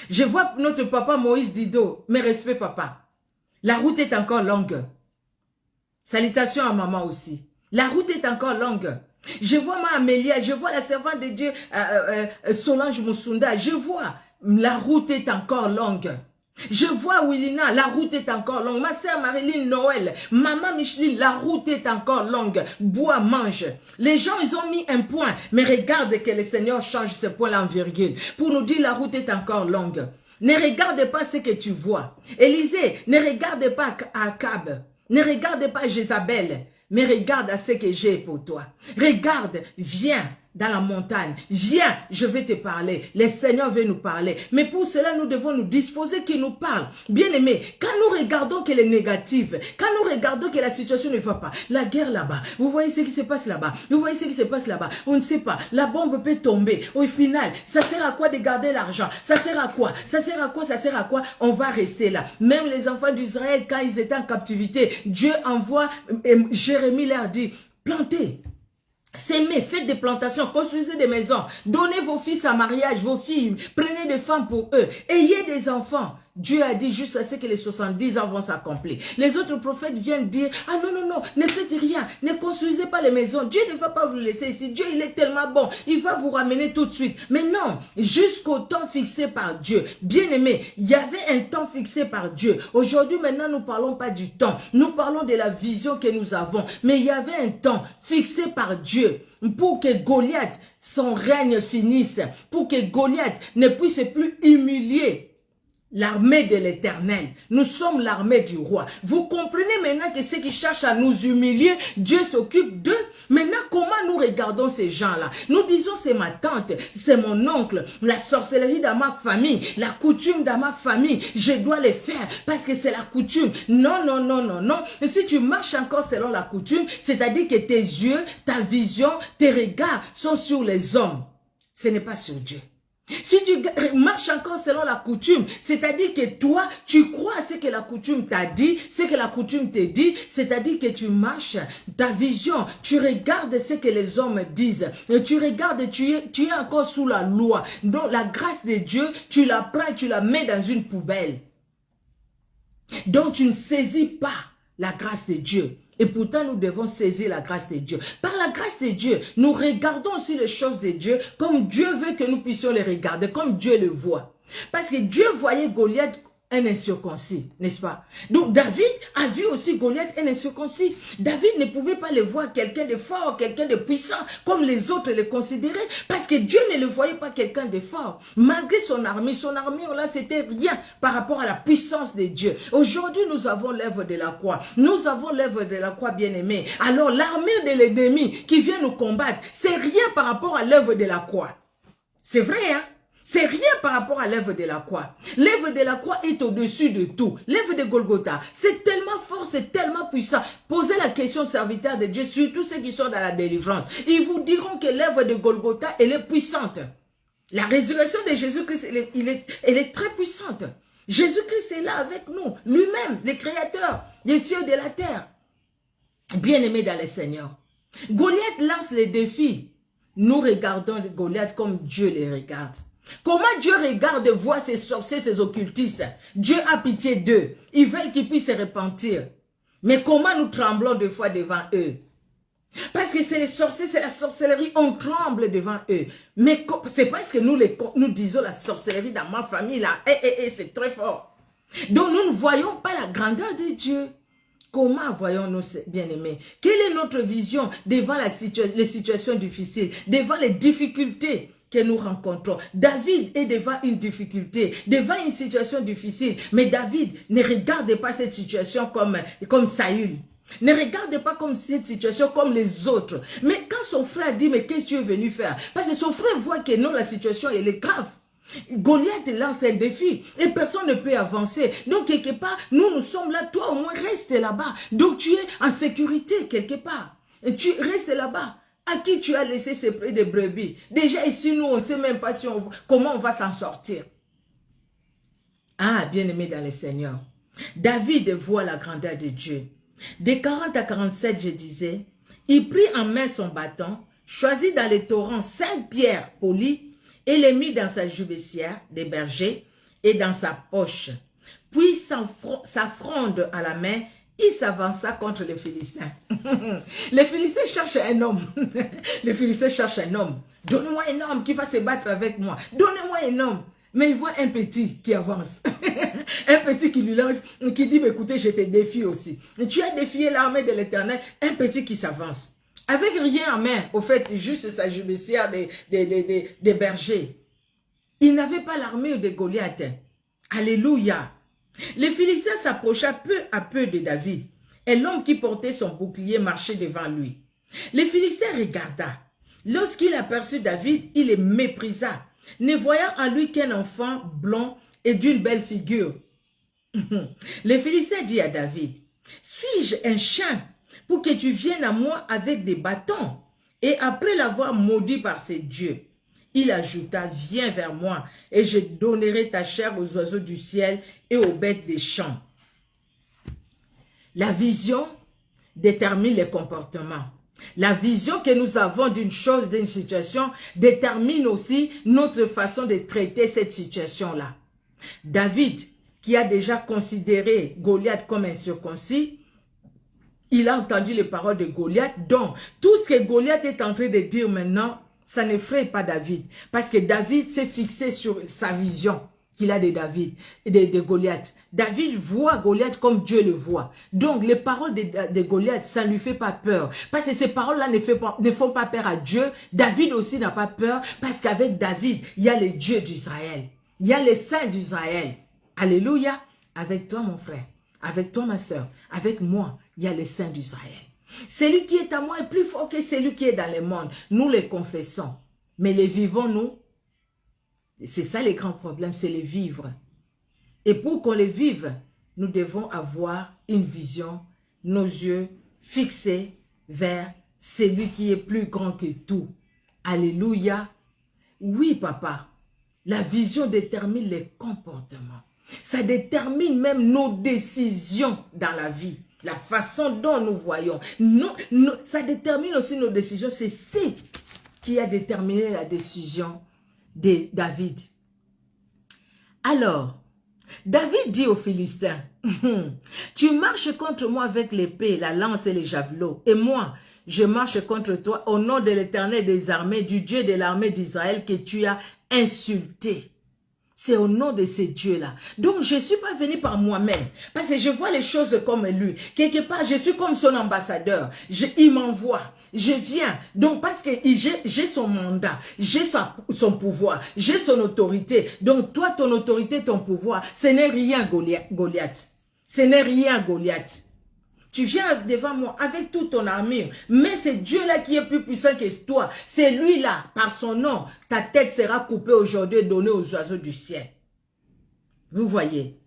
Je vois notre papa Moïse Dido, mes respects papa. La route est encore longue. Salutations à maman aussi. La route est encore longue. Je vois ma Amélia, je vois la servante de Dieu Solange Moussunda, je vois. La route est encore longue. Je vois Willina, la route est encore longue. Ma sœur Marilyn Noël, maman Micheline, la route est encore longue. Bois, mange. Les gens, ils ont mis un point. Mais regarde que le Seigneur change ce point-là en virgule. Pour nous dire la route est encore longue. Ne regarde pas ce que tu vois. Élisée, ne regarde pas à Akab. Ne regarde pas à Jézabel. Mais regarde à ce que j'ai pour toi. Regarde, viens dans la montagne. Viens, je vais te parler. Le Seigneur veut nous parler. Mais pour cela, nous devons nous disposer qu'il nous parle. Bien-aimés, quand nous regardons qu'elle est négative, quand nous regardons que la situation ne va pas, la guerre là-bas, vous voyez ce qui se passe là-bas, vous voyez ce qui se passe là-bas, on ne sait pas, la bombe peut tomber. Au final, ça sert à quoi de garder l'argent? Ça sert à quoi? Ça sert à quoi? Ça sert à quoi? On va rester là. Même les enfants d'Israël, quand ils étaient en captivité, Dieu envoie, Jérémie leur dit, plantez. S'aimer, faites des plantations, construisez des maisons, donnez vos fils à mariage, vos filles, prenez des femmes pour eux, ayez des enfants. Dieu a dit juste à ce que les 70 ans vont s'accomplir. Les autres prophètes viennent dire, ah non, non, non, ne faites rien, ne construisez pas les maisons. Dieu ne va pas vous laisser ici. Dieu, il est tellement bon, il va vous ramener tout de suite. Mais non, jusqu'au temps fixé par Dieu. Bien aimé, il y avait un temps fixé par Dieu. Aujourd'hui, maintenant, nous ne parlons pas du temps. Nous parlons de la vision que nous avons. Mais il y avait un temps fixé par Dieu pour que Goliath, son règne finisse, pour que Goliath ne puisse plus humilier l'armée de l'Éternel. Nous sommes l'armée du roi. Vous comprenez maintenant que ceux qui cherchent à nous humilier, Dieu s'occupe d'eux. Maintenant, comment nous regardons ces gens-là? Nous disons, c'est ma tante, c'est mon oncle, la sorcellerie dans ma famille, la coutume dans ma famille, je dois les faire parce que c'est la coutume. Non, non, non, non, non. Et si tu marches encore selon la coutume, c'est-à-dire que tes yeux, ta vision, tes regards sont sur les hommes. Ce n'est pas sur Dieu. Si tu marches encore selon la coutume, c'est-à-dire que toi, tu crois à ce que la coutume t'a dit, ce que la coutume te dit, c'est-à-dire que tu marches, ta vision, tu regardes ce que les hommes disent, tu regardes, tu es encore sous la loi. Donc la grâce de Dieu, tu la prends et tu la mets dans une poubelle. Donc tu ne saisis pas la grâce de Dieu. Et pourtant, nous devons saisir la grâce de Dieu. Par la grâce de Dieu, nous regardons aussi les choses de Dieu comme Dieu veut que nous puissions les regarder, comme Dieu le voit. Parce que Dieu voyait Goliath un incirconcis, n'est-ce pas? Donc David a vu aussi Goliath un incirconcis. David ne pouvait pas le voir quelqu'un de fort, quelqu'un de puissant, comme les autres le considéraient, parce que Dieu ne le voyait pas quelqu'un de fort. Malgré son armée là, c'était rien par rapport à la puissance de Dieu. Aujourd'hui, nous avons l'œuvre de la croix. Nous avons l'œuvre de la croix, bien-aimée. Alors, l'armée de l'ennemi qui vient nous combattre, c'est rien par rapport à l'œuvre de la croix. C'est vrai, hein? C'est rien par rapport à l'œuvre de la croix. L'œuvre de la croix est au-dessus de tout. L'œuvre de Golgotha, c'est tellement fort, c'est tellement puissant. Posez la question aux serviteurs de Dieu, surtout ceux qui sont dans la délivrance. Ils vous diront que l'œuvre de Golgotha, elle est puissante. La résurrection de Jésus-Christ, elle est très puissante. Jésus-Christ est là avec nous, lui-même, le créateur des cieux et de la terre. Bien-aimé dans le Seigneur. Goliath lance les défis. Nous regardons Goliath comme Dieu les regarde. Comment Dieu regarde, voit ses sorciers, ses occultistes? Dieu a pitié d'eux. Ils veulent qu'ils puissent se repentir. Mais comment nous tremblons des fois devant eux? Parce que c'est les sorciers, c'est la sorcellerie, on tremble devant eux. Mais c'est parce que nous disons la sorcellerie dans ma famille, là, c'est très fort. Donc nous ne voyons pas la grandeur de Dieu. Comment voyons-nous, bien-aimés? Quelle est notre vision devant les situations difficiles, devant les difficultés que nous rencontrons? David est devant une difficulté, devant une situation difficile. Mais David ne regarde pas cette situation comme Saül. Ne regarde pas comme cette situation comme les autres. Mais quand son frère dit, mais qu'est-ce que tu es venu faire? Parce que son frère voit que non, la situation, elle est grave. Goliath lance un défi et personne ne peut avancer. Donc, quelque part, nous sommes là. Toi, au moins, reste là-bas. Donc, tu es en sécurité quelque part. Et tu restes là-bas. À qui tu as laissé ces près de brebis? Déjà, ici, nous, on ne sait même pas comment on va s'en sortir. Ah, bien-aimé dans le Seigneur. David voit la grandeur de Dieu. De 40 à 47, je disais, il prit en main son bâton, choisit dans les torrents 5 pierres polies et les mit dans sa jubbessière des bergers et dans sa poche. Puis sa fronde à la main, il s'avança contre les Philistins. Les Philistins cherchent un homme. Les Philistins cherchent un homme. Donnez-moi un homme qui va se battre avec moi. Donnez-moi un homme. Mais il voit un petit qui avance. Un petit qui lui lance, qui dit, écoutez, je te défie aussi. Tu as défié l'armée de l'Éternel. Un petit qui s'avance. Avec rien en main, au fait, juste sa jubbessière des bergers. Il n'avait pas l'armée de Goliath. Alléluia. Les Philistins s'approcha peu à peu de David. Et l'homme qui portait son bouclier marchait devant lui. Les Philistins regarda. Lorsqu'il aperçut David, il le méprisa, ne voyant en lui qu'un enfant blond et d'une belle figure. Les Philistins dit à David, « Suis-je un chien pour que tu viennes à moi avec des bâtons? » Et après l'avoir maudit par ses dieux, il ajouta, « Viens vers moi et je donnerai ta chair aux oiseaux du ciel et aux bêtes des champs. » La vision détermine les comportements. La vision que nous avons d'une chose, d'une situation, détermine aussi notre façon de traiter cette situation-là. David, qui a déjà considéré Goliath comme un circoncis, il a entendu les paroles de Goliath. Donc, tout ce que Goliath est en train de dire maintenant, ça n'effraie pas David. Parce que David s'est fixé sur sa vision qu'il a de David, de Goliath. David voit Goliath comme Dieu le voit. Donc, les paroles de Goliath, ça ne lui fait pas peur. Parce que ces paroles-là ne font pas peur à Dieu. David aussi n'a pas peur parce qu'avec David, il y a les dieux d'Israël. Il y a les saints d'Israël. Alléluia. Avec toi, mon frère. Avec toi, ma soeur. Avec moi, il y a les saints d'Israël. Celui qui est à moi est plus fort que celui qui est dans le monde. Nous les confessons. Mais les vivons, nous. C'est ça les grands problèmes, c'est les vivre. Et pour qu'on les vive, nous devons avoir une vision, nos yeux fixés vers celui qui est plus grand que tout. Alléluia. Oui, papa, la vision détermine les comportements. Ça détermine même nos décisions dans la vie. La façon dont nous voyons. Ça détermine aussi nos décisions. C'est ce qui a déterminé la décision de David. Alors, David dit aux Philistins, « Tu marches contre moi avec l'épée, la lance et les javelots, et moi, je marche contre toi au nom de l'Éternel des armées, du Dieu de l'armée d'Israël que tu as insulté. » C'est au nom de ces dieux-là. Donc, je ne suis pas venu par moi-même. Parce que je vois les choses comme lui. Quelque part, je suis comme son ambassadeur. Il m'envoie. Je viens. Donc, parce que j'ai son mandat. J'ai son pouvoir. J'ai son autorité. Donc, toi, ton autorité, ton pouvoir, ce n'est rien, Goliath. Ce n'est rien, Goliath. Tu viens devant moi avec toute ton armure. Mais c'est Dieu-là qui est plus puissant que toi. C'est lui-là, par son nom. Ta tête sera coupée aujourd'hui et donnée aux oiseaux du ciel. Vous voyez.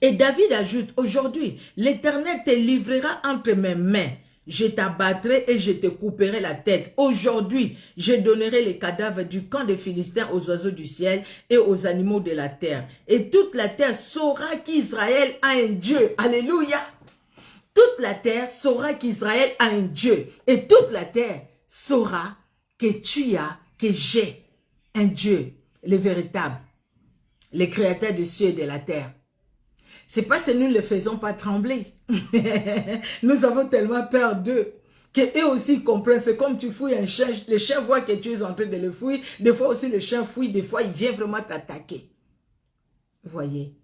Et David ajoute, aujourd'hui, l'Éternel te livrera entre mes mains. Je t'abattrai et je te couperai la tête. Aujourd'hui, je donnerai les cadavres du camp des Philistins aux oiseaux du ciel et aux animaux de la terre. Et toute la terre saura qu'Israël a un Dieu. Alléluia. Toute la terre saura qu'Israël a un Dieu. Et toute la terre saura que j'ai un Dieu, le véritable, le créateur du ciel et de la terre. C'est pas que nous ne le faisons pas trembler. Nous avons tellement peur d'eux. qu'eux aussi comprennent. C'est comme tu fouilles un chien, le chien voit que tu es en train de le fouiller. Des fois aussi, le chien fouille, des fois, il vient vraiment t'attaquer. Vous voyez?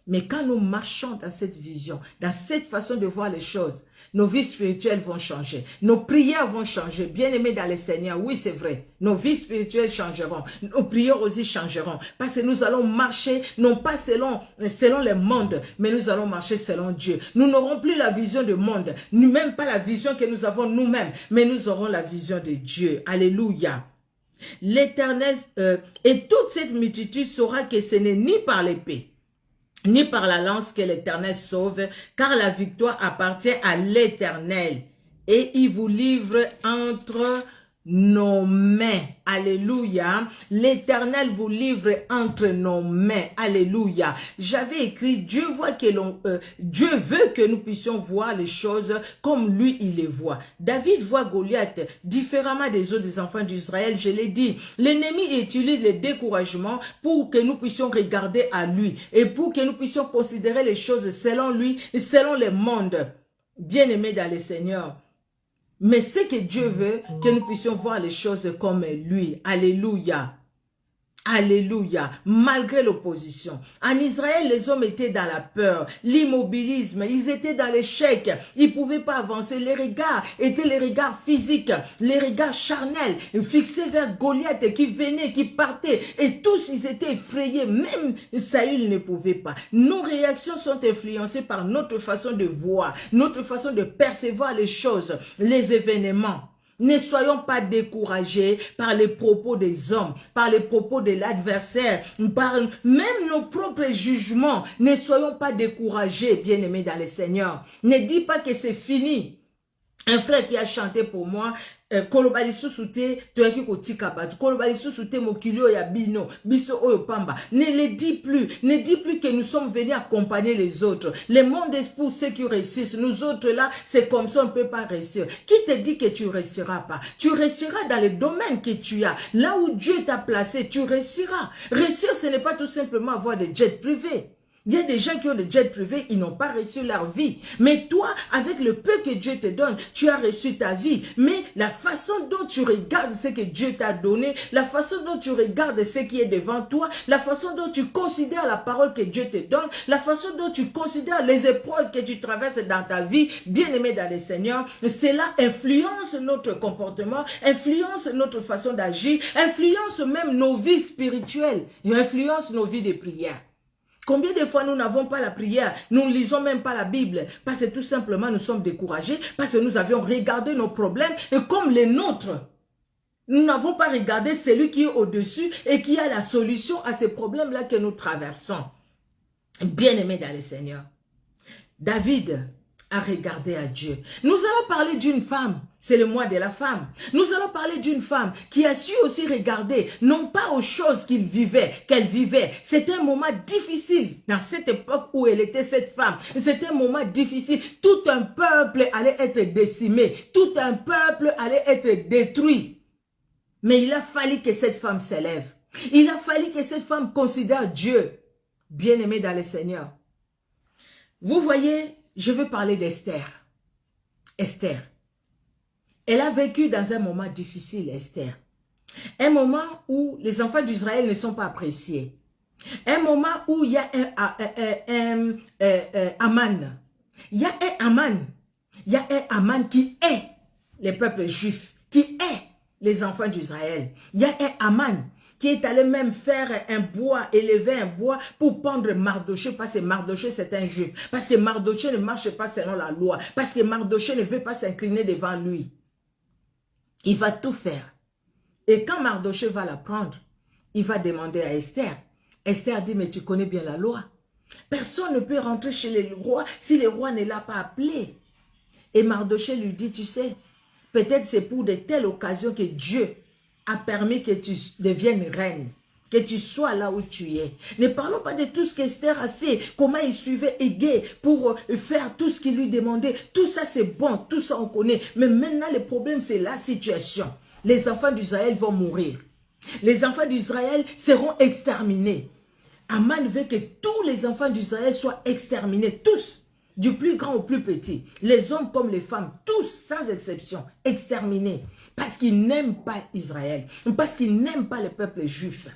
Mais quand nous marchons dans cette vision, dans cette façon de voir les choses, nos vies spirituelles vont changer. Nos prières vont changer. Bien-aimés dans le Seigneur, oui, c'est vrai. Nos vies spirituelles changeront. Nos prières aussi changeront. Parce que nous allons marcher, non pas selon les mondes, mais nous allons marcher selon Dieu. Nous n'aurons plus la vision du monde, ni même pas la vision que nous avons nous-mêmes, mais nous aurons la vision de Dieu. Alléluia. L'Éternel, et toute cette multitude saura que ce n'est ni par l'épée, ni par la lance que l'Éternel sauve, car la victoire appartient à l'Éternel. Et il vous livre entre nos mains. Alléluia. L'Éternel vous livre entre nos mains. Alléluia. J'avais écrit, Dieu veut que nous puissions voir les choses comme lui, il les voit. David voit Goliath différemment des autres enfants d'Israël. Je l'ai dit, l'ennemi utilise le découragement pour que nous puissions regarder à lui et pour que nous puissions considérer les choses selon lui et selon le monde. Bien-aimés dans le Seigneur. Mais c'est que Dieu veut que nous puissions voir les choses comme lui. Alléluia. Alléluia. Malgré l'opposition. En Israël, les hommes étaient dans la peur, l'immobilisme, ils étaient dans l'échec. Ils ne pouvaient pas avancer. Les regards étaient les regards physiques, les regards charnels, fixés vers Goliath qui venait, qui partait. Et tous, ils étaient effrayés. Même Saül ne pouvait pas. Nos réactions sont influencées par notre façon de voir, notre façon de percevoir les choses, les événements. Ne soyons pas découragés par les propos des hommes, par les propos de l'adversaire, par même nos propres jugements. Ne soyons pas découragés, bien-aimés dans le Seigneur. Ne dis pas que c'est fini. Un frère qui a chanté pour moi, kolobali susute toyaki kotika batu, kolobali susute mokilio ya bino, biso oyo pamba. Ne le dis plus que nous sommes venus accompagner les autres. Le monde est pour ceux qui réussissent. Nous autres là, c'est comme ça, on ne peut pas réussir. Qui te dit que tu réussiras pas? Tu réussiras dans le domaine que tu as. Là où Dieu t'a placé, tu réussiras. Réussir, ce n'est pas tout simplement avoir des jets privés. Il y a des gens qui ont des jets privés, ils n'ont pas reçu leur vie. Mais toi, avec le peu que Dieu te donne, tu as reçu ta vie. Mais la façon dont tu regardes ce que Dieu t'a donné, la façon dont tu regardes ce qui est devant toi, la façon dont tu considères la parole que Dieu te donne, la façon dont tu considères les épreuves que tu traverses dans ta vie, bien-aimé dans le Seigneur, cela influence notre comportement, influence notre façon d'agir, influence même nos vies spirituelles, influence nos vies de prière. Combien de fois nous n'avons pas la prière, nous ne lisons même pas la Bible, parce que tout simplement nous sommes découragés, parce que nous avions regardé nos problèmes et comme les nôtres. Nous n'avons pas regardé celui qui est au-dessus et qui a la solution à ces problèmes-là que nous traversons. Bien-aimés dans le Seigneur, David a regardé à Dieu. Nous allons parler d'une femme, c'est le mois de la femme. Nous allons parler d'une femme qui a su aussi regarder, non pas aux choses qu'elle vivait. C'était un moment difficile dans cette époque où elle était cette femme. C'était un moment difficile. Tout un peuple allait être décimé. Tout un peuple allait être détruit. Mais il a fallu que cette femme s'élève. Il a fallu que cette femme considère Dieu. Bien-aimé dans le Seigneur. Vous voyez, je veux parler d'Esther. Esther. Elle a vécu dans un moment difficile, Esther. Un moment où les enfants d'Israël ne sont pas appréciés. Un moment où il y a un Aman. Il y a un Aman. Il y a un Aman qui est les peuples juifs, qui est les enfants d'Israël. Il y a un Aman qui est allé même faire un bois, élever un bois pour pendre Mardoché, parce que Mardoché c'est un juif, parce que Mardoché ne marche pas selon la loi, parce que Mardoché ne veut pas s'incliner devant lui. Il va tout faire. Et quand Mardoché va la prendre, il va demander à Esther. Esther dit, mais tu connais bien la loi. Personne ne peut rentrer chez le roi si le roi ne l'a pas appelé. Et Mardoché lui dit, tu sais, peut-être c'est pour de telles occasions que Dieu a permis que tu deviennes reine, que tu sois là où tu es. Ne parlons pas de tout ce qu'Esther a fait, comment il suivait Hégé pour faire tout ce qu'il lui demandait. Tout ça c'est bon, tout ça on connaît. Mais maintenant le problème c'est la situation. Les enfants d'Israël vont mourir. Les enfants d'Israël seront exterminés. Aman veut que tous les enfants d'Israël soient exterminés, tous. du plus grand au plus petit, les hommes comme les femmes, tous sans exception, exterminés, parce qu'ils n'aiment pas Israël, parce qu'ils n'aiment pas le peuple juif.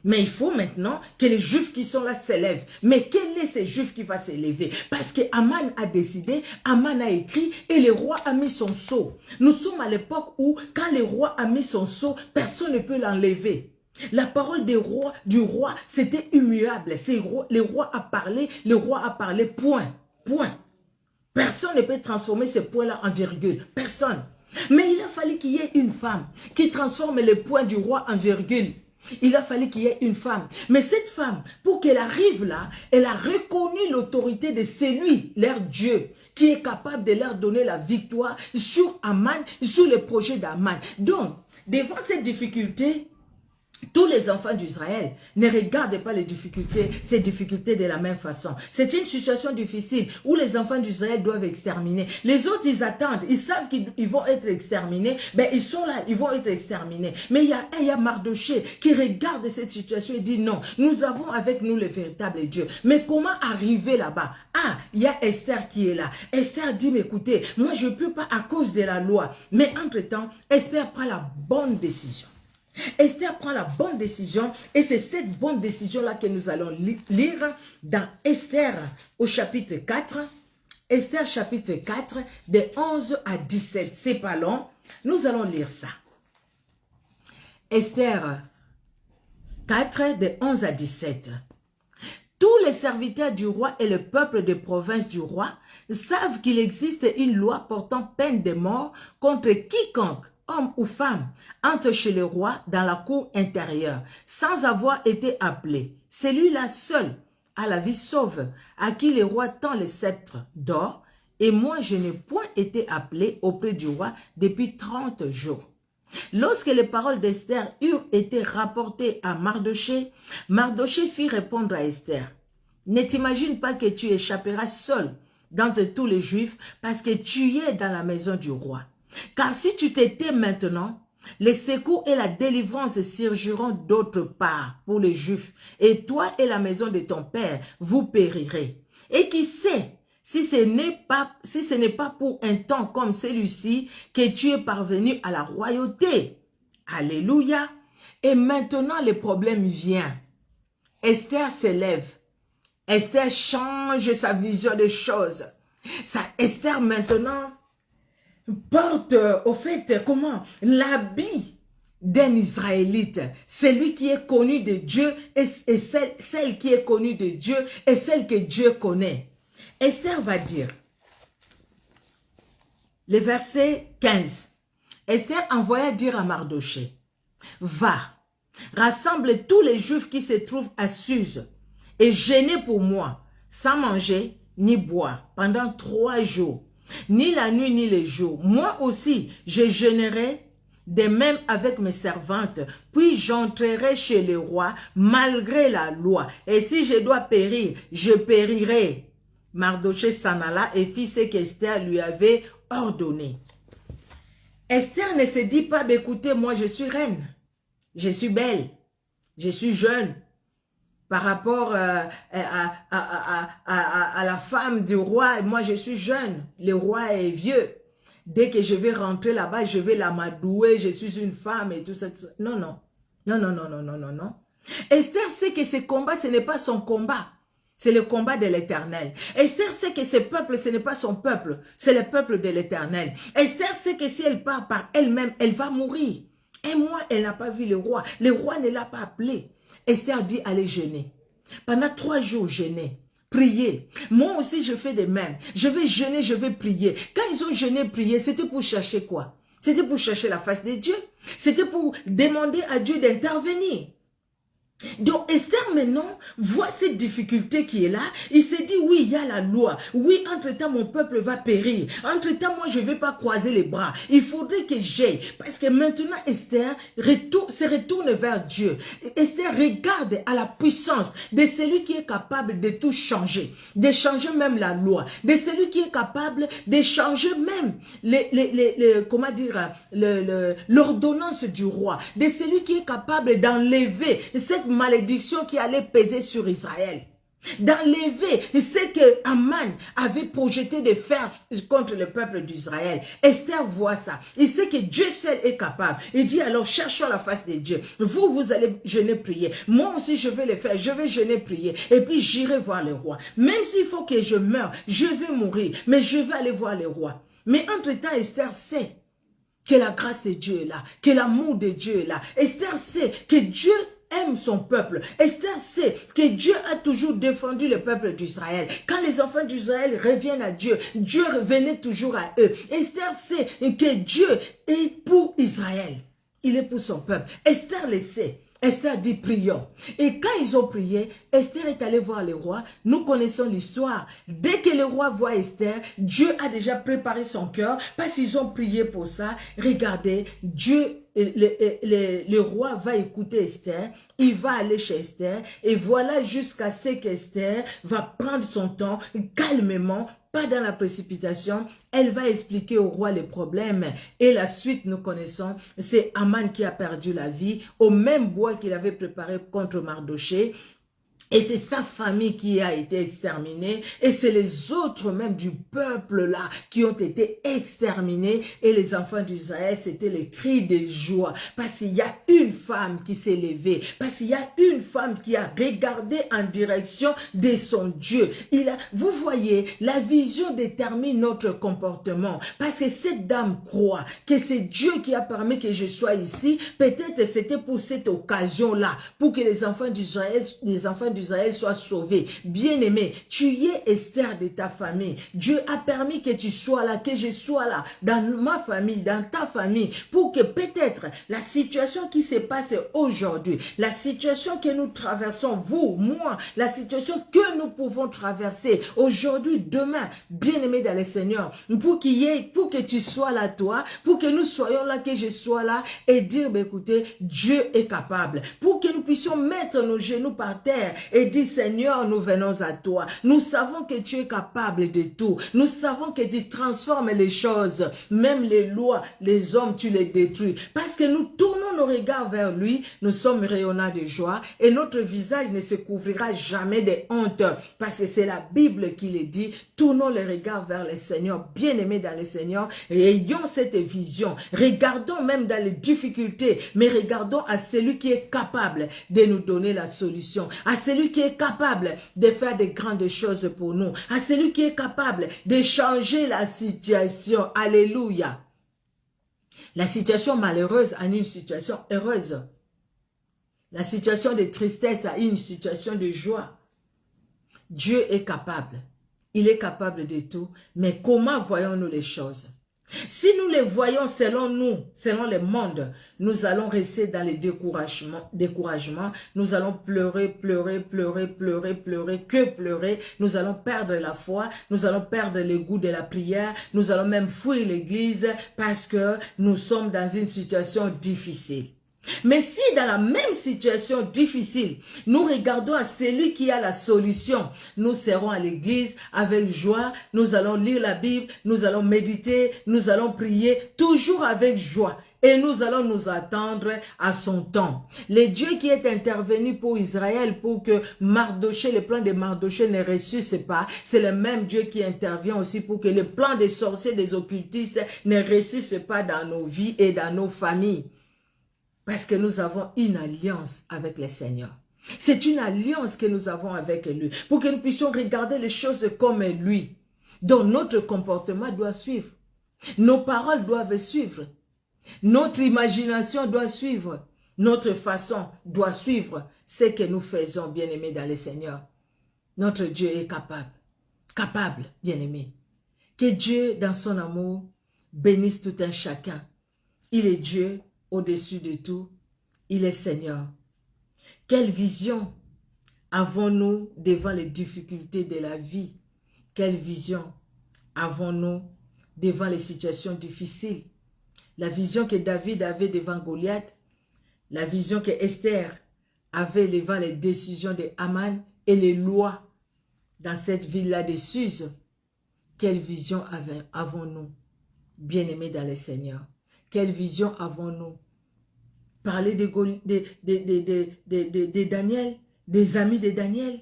Mais il faut maintenant que les Juifs qui sont là s'élèvent. Mais quel est ce Juif qui va s'élever? Parce que Aman a décidé, Aman a écrit et le roi a mis son sceau. Nous sommes à l'époque où quand le roi a mis son sceau, personne ne peut l'enlever. La parole du roi, c'était immuable. Le roi a parlé, point. Point. Personne ne peut transformer ce point-là en virgule. Personne. Mais il a fallu qu'il y ait une femme qui transforme le point du roi en virgule. Il a fallu qu'il y ait une femme. Mais cette femme, pour qu'elle arrive là, elle a reconnu l'autorité de celui, leur Dieu, qui est capable de leur donner la victoire sur Aman, sur le projet d'Aman. Donc, devant cette difficulté, tous les enfants d'Israël ne regardent pas ces difficultés de la même façon. C'est une situation difficile où les enfants d'Israël doivent exterminer. Les autres, ils attendent, ils savent qu'ils vont être exterminés. Ben, ils sont là, ils vont être exterminés. Mais il y a Mardoché qui regarde cette situation et dit non, nous avons avec nous le véritable Dieu. Mais comment arriver là-bas? Ah, il y a Esther qui est là. Esther dit, mais écoutez, moi je ne peux pas à cause de la loi. Mais entre-temps, Esther prend la bonne décision. Esther prend la bonne décision et c'est cette bonne décision-là que nous allons lire dans Esther au chapitre 4. Esther chapitre 4 de 11 à 17. C'est pas long, nous allons lire ça. Esther 4 de 11 à 17. Tous les serviteurs du roi et le peuple des provinces du roi savent qu'il existe une loi portant peine de mort contre quiconque, homme ou femme, entre chez le roi dans la cour intérieure, sans avoir été appelé. Celui-là seul a la vie sauve, à qui le roi tend le sceptre d'or, et moi je n'ai point été appelé auprès du roi depuis 30 jours. Lorsque les paroles d'Esther eurent été rapportées à Mardoché, Mardoché fit répondre à Esther, « Ne t'imagine pas que tu échapperas seul d'entre tous les Juifs parce que tu es dans la maison du roi. Car si tu t'étais maintenant, les secours et la délivrance surgiront d'autre part pour les Juifs, et toi et la maison de ton père, vous périrez. Et qui sait, si ce n'est pas pour un temps comme celui-ci que tu es parvenu à la royauté. » Alléluia. Et maintenant, le problème vient. Esther s'élève. Esther change sa vision des choses. Esther maintenant porte au fait comment l'habit d'un Israélite, celui qui est connu de Dieu et celle qui est connue de Dieu et celle que Dieu connaît. Esther va dire, le verset 15, Esther envoya dire à Mardoché, « Va, rassemble tous les Juifs qui se trouvent à Suse et gênez pour moi, sans manger ni boire, pendant 3 jours. Ni la nuit, ni les jours. Moi aussi, je jeûnerai de même avec mes servantes, puis j'entrerai chez le roi malgré la loi. Et si je dois périr, je périrai. » Mardoché s'en alla et fit ce qu'Esther lui avait ordonné. Esther ne se dit pas, écoutez, moi je suis reine, je suis belle, je suis jeune. Par rapport à la femme du roi, moi je suis jeune, le roi est vieux. Dès que je vais rentrer là-bas, je vais l'amadouer, je suis une femme et tout ça. Non, non, non, non, non, non, non, non, non. Esther sait que ce combat, ce n'est pas son combat. C'est le combat de l'Éternel. Esther sait que ce peuple, ce n'est pas son peuple, c'est le peuple de l'Éternel. Esther sait que si elle part par elle-même, elle va mourir. Et moi, elle n'a pas vu le roi ne l'a pas appelé. Esther dit, allez jeûner. Pendant 3 jours, jeûner, prier. Moi aussi, je fais de même. Je vais jeûner, je vais prier. Quand ils ont jeûné, prié, c'était pour chercher quoi? C'était pour chercher la face de Dieu. C'était pour demander à Dieu d'intervenir. Donc Esther maintenant voit cette difficulté qui est là. Il s'est dit oui, il y a la loi. Oui, entre-temps mon peuple va périr. Entre-temps moi je ne vais pas croiser les bras. Il faudrait que j'aille. Parce que maintenant Esther se retourne vers Dieu. Esther regarde à la puissance de celui qui est capable de tout changer. De changer même la loi. De celui qui est capable de changer même l'ordonnance du roi. De celui qui est capable d'enlever cette malédiction qui allait peser sur Israël. d'enlever ce que Aman avait projeté de faire contre le peuple d'Israël. Esther voit ça. Il sait que Dieu seul est capable. Il dit alors, cherchons la face de Dieu. Vous allez jeûner, prier. Moi aussi, je vais le faire. Je vais jeûner, prier. Et puis, j'irai voir le roi. Même s'il faut que je meure, je vais mourir. Mais je vais aller voir le roi. Mais entre-temps, Esther sait que la grâce de Dieu est là, que l'amour de Dieu est là. Esther sait que Dieu aime son peuple. Esther sait que Dieu a toujours défendu le peuple d'Israël. Quand les enfants d'Israël reviennent à Dieu, Dieu revenait toujours à eux. Esther sait que Dieu est pour Israël. Il est pour son peuple. Esther le sait. Esther dit prions. Et quand ils ont prié, Esther est allée voir le roi. Nous connaissons l'histoire. Dès que le roi voit Esther, Dieu a déjà préparé son cœur parce qu'ils ont prié pour ça. Regardez, Dieu, le roi va écouter Esther. Il va aller chez Esther. Et voilà jusqu'à ce qu'Esther va prendre son temps calmement, pas dans la précipitation. Elle va expliquer au roi les problèmes. Et la suite, nous connaissons, c'est Aman qui a perdu la vie au même bois qu'il avait préparé contre Mardoché. Et c'est sa famille qui a été exterminée. Et c'est les autres même du peuple là qui ont été exterminés. Et les enfants d'Israël, c'était les cris de joie. Parce qu'il y a une femme qui s'est levée. Parce qu'il y a une femme qui a regardé en direction de son Dieu. Vous voyez, la vision détermine notre comportement. Parce que cette dame croit que c'est Dieu qui a permis que je sois ici. Peut-être c'était pour cette occasion-là. Pour que les enfants d'Israël soit sauvé. Bien-aimé, tu es Esther de ta famille. Dieu a permis que tu sois là, que je sois là, dans ma famille, dans ta famille, pour que peut-être la situation qui se passe aujourd'hui, la situation que nous traversons, vous, moi, la situation que nous pouvons traverser aujourd'hui, demain, bien-aimé dans le Seigneur, pour que tu sois là, toi, pour que nous soyons là, que je sois là, et dire, écoutez, Dieu est capable, pour que nous puissions mettre nos genoux par terre, et dit Seigneur, nous venons à toi. Nous savons que tu es capable de tout. Nous savons que tu transformes les choses. Même les lois, les hommes, tu les détruis. Parce que nous tournons nos regards vers lui, nous sommes rayonnants de joie et notre visage ne se couvrira jamais de honte. Parce que c'est la Bible qui le dit. Tournons les regards vers le Seigneur, bien-aimés dans le Seigneur, et ayons cette vision. Regardons même dans les difficultés, mais regardons à celui qui est capable de nous donner la solution, à celui qui est capable de faire de grandes choses pour nous, à celui qui est capable de changer la situation. Alléluia. La situation malheureuse en une situation heureuse. La situation de tristesse à une situation de joie. Dieu est capable. Il est capable de tout. Mais comment voyons-nous les choses? Si nous les voyons selon nous, selon le monde, nous allons rester dans le découragement. Nous allons pleurer, pleurer, pleurer, pleurer, pleurer, que pleurer. Nous allons perdre la foi. Nous allons perdre le goût de la prière. Nous allons même fuir l'église parce que nous sommes dans une situation difficile. Mais si dans la même situation difficile, nous regardons à celui qui a la solution, nous serons à l'église avec joie, nous allons lire la Bible, nous allons méditer, nous allons prier, toujours avec joie. Et nous allons nous attendre à son temps. Le Dieu qui est intervenu pour Israël, pour que Mardoché, le plan de Mardoché ne ressuscite pas, c'est le même Dieu qui intervient aussi pour que le plan des sorciers, des occultistes ne ressuscite pas dans nos vies et dans nos familles. Parce que nous avons une alliance avec le Seigneur. C'est une alliance que nous avons avec lui. Pour que nous puissions regarder les choses comme lui. Donc notre comportement doit suivre. Nos paroles doivent suivre. Notre imagination doit suivre. Notre façon doit suivre ce que nous faisons, bien-aimés dans le Seigneur. Notre Dieu est capable. Capable, bien-aimés. Que Dieu, dans son amour, bénisse tout un chacun. Il est Dieu. Au-dessus de tout, il est Seigneur. Quelle vision avons-nous devant les difficultés de la vie? Quelle vision avons-nous devant les situations difficiles? La vision que David avait devant Goliath, la vision que Esther avait devant les décisions de Haman et les lois dans cette ville-là de Suse. Quelle vision avons-nous, bien-aimés dans le Seigneur? Quelle vision avons-nous? Parler de Daniel, des amis de Daniel,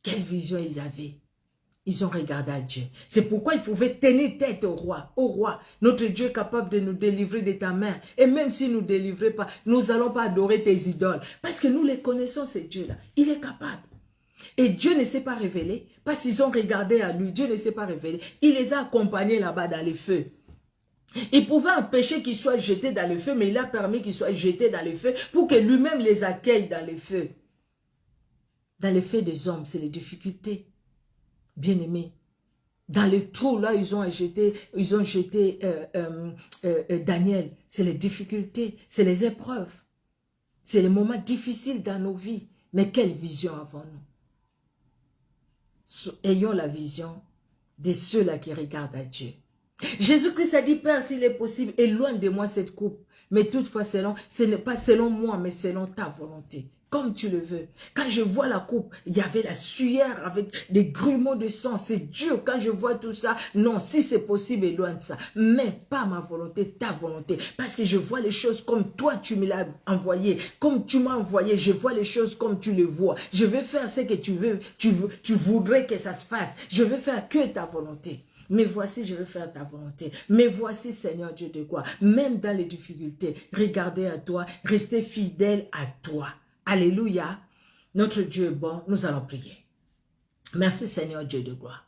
Quelle vision ils avaient? Ils ont regardé à Dieu. C'est pourquoi ils pouvaient tenir tête au roi. Au roi, notre Dieu est capable de nous délivrer de ta main. Et même s'il ne nous délivrait pas, nous n'allons pas adorer tes idoles. Parce que nous les connaissons, ces dieux-là. Il est capable. Et Dieu ne s'est pas révélé. Parce qu'ils ont regardé à lui. Dieu ne s'est pas révélé. Il les a accompagnés là-bas dans les feux. Il pouvait empêcher qu'ils soient jetés dans le feu, mais il a permis qu'ils soient jetés dans le feu pour que lui-même les accueille dans le feu. Dans le feu des hommes, c'est les difficultés. Bien-aimés, dans les trous, là, ils ont jeté Daniel. C'est les difficultés, c'est les épreuves. C'est les moments difficiles dans nos vies. Mais quelle vision avons-nous? Ayons la vision de ceux-là qui regardent à Dieu. Jésus-Christ a dit, Père, s'il est possible, éloigne de moi cette coupe. Mais toutefois, ce n'est pas selon moi, mais selon ta volonté. Comme tu le veux. Quand je vois la coupe, il y avait la sueur avec des grumeaux de sang. C'est dur quand je vois tout ça. Non, si c'est possible, éloigne ça. Mais pas ma volonté, ta volonté. Parce que je vois les choses comme toi, tu me l'as envoyé. Comme tu m'as envoyé, je vois les choses comme tu les vois. Je vais faire ce que tu voudrais que ça se fasse. Je vais faire que ta volonté. Mais voici, je vais faire ta volonté. Mais voici, Seigneur Dieu de gloire, même dans les difficultés, regardez à toi, restez fidèle à toi. Alléluia. Notre Dieu est bon, nous allons prier. Merci, Seigneur Dieu de gloire.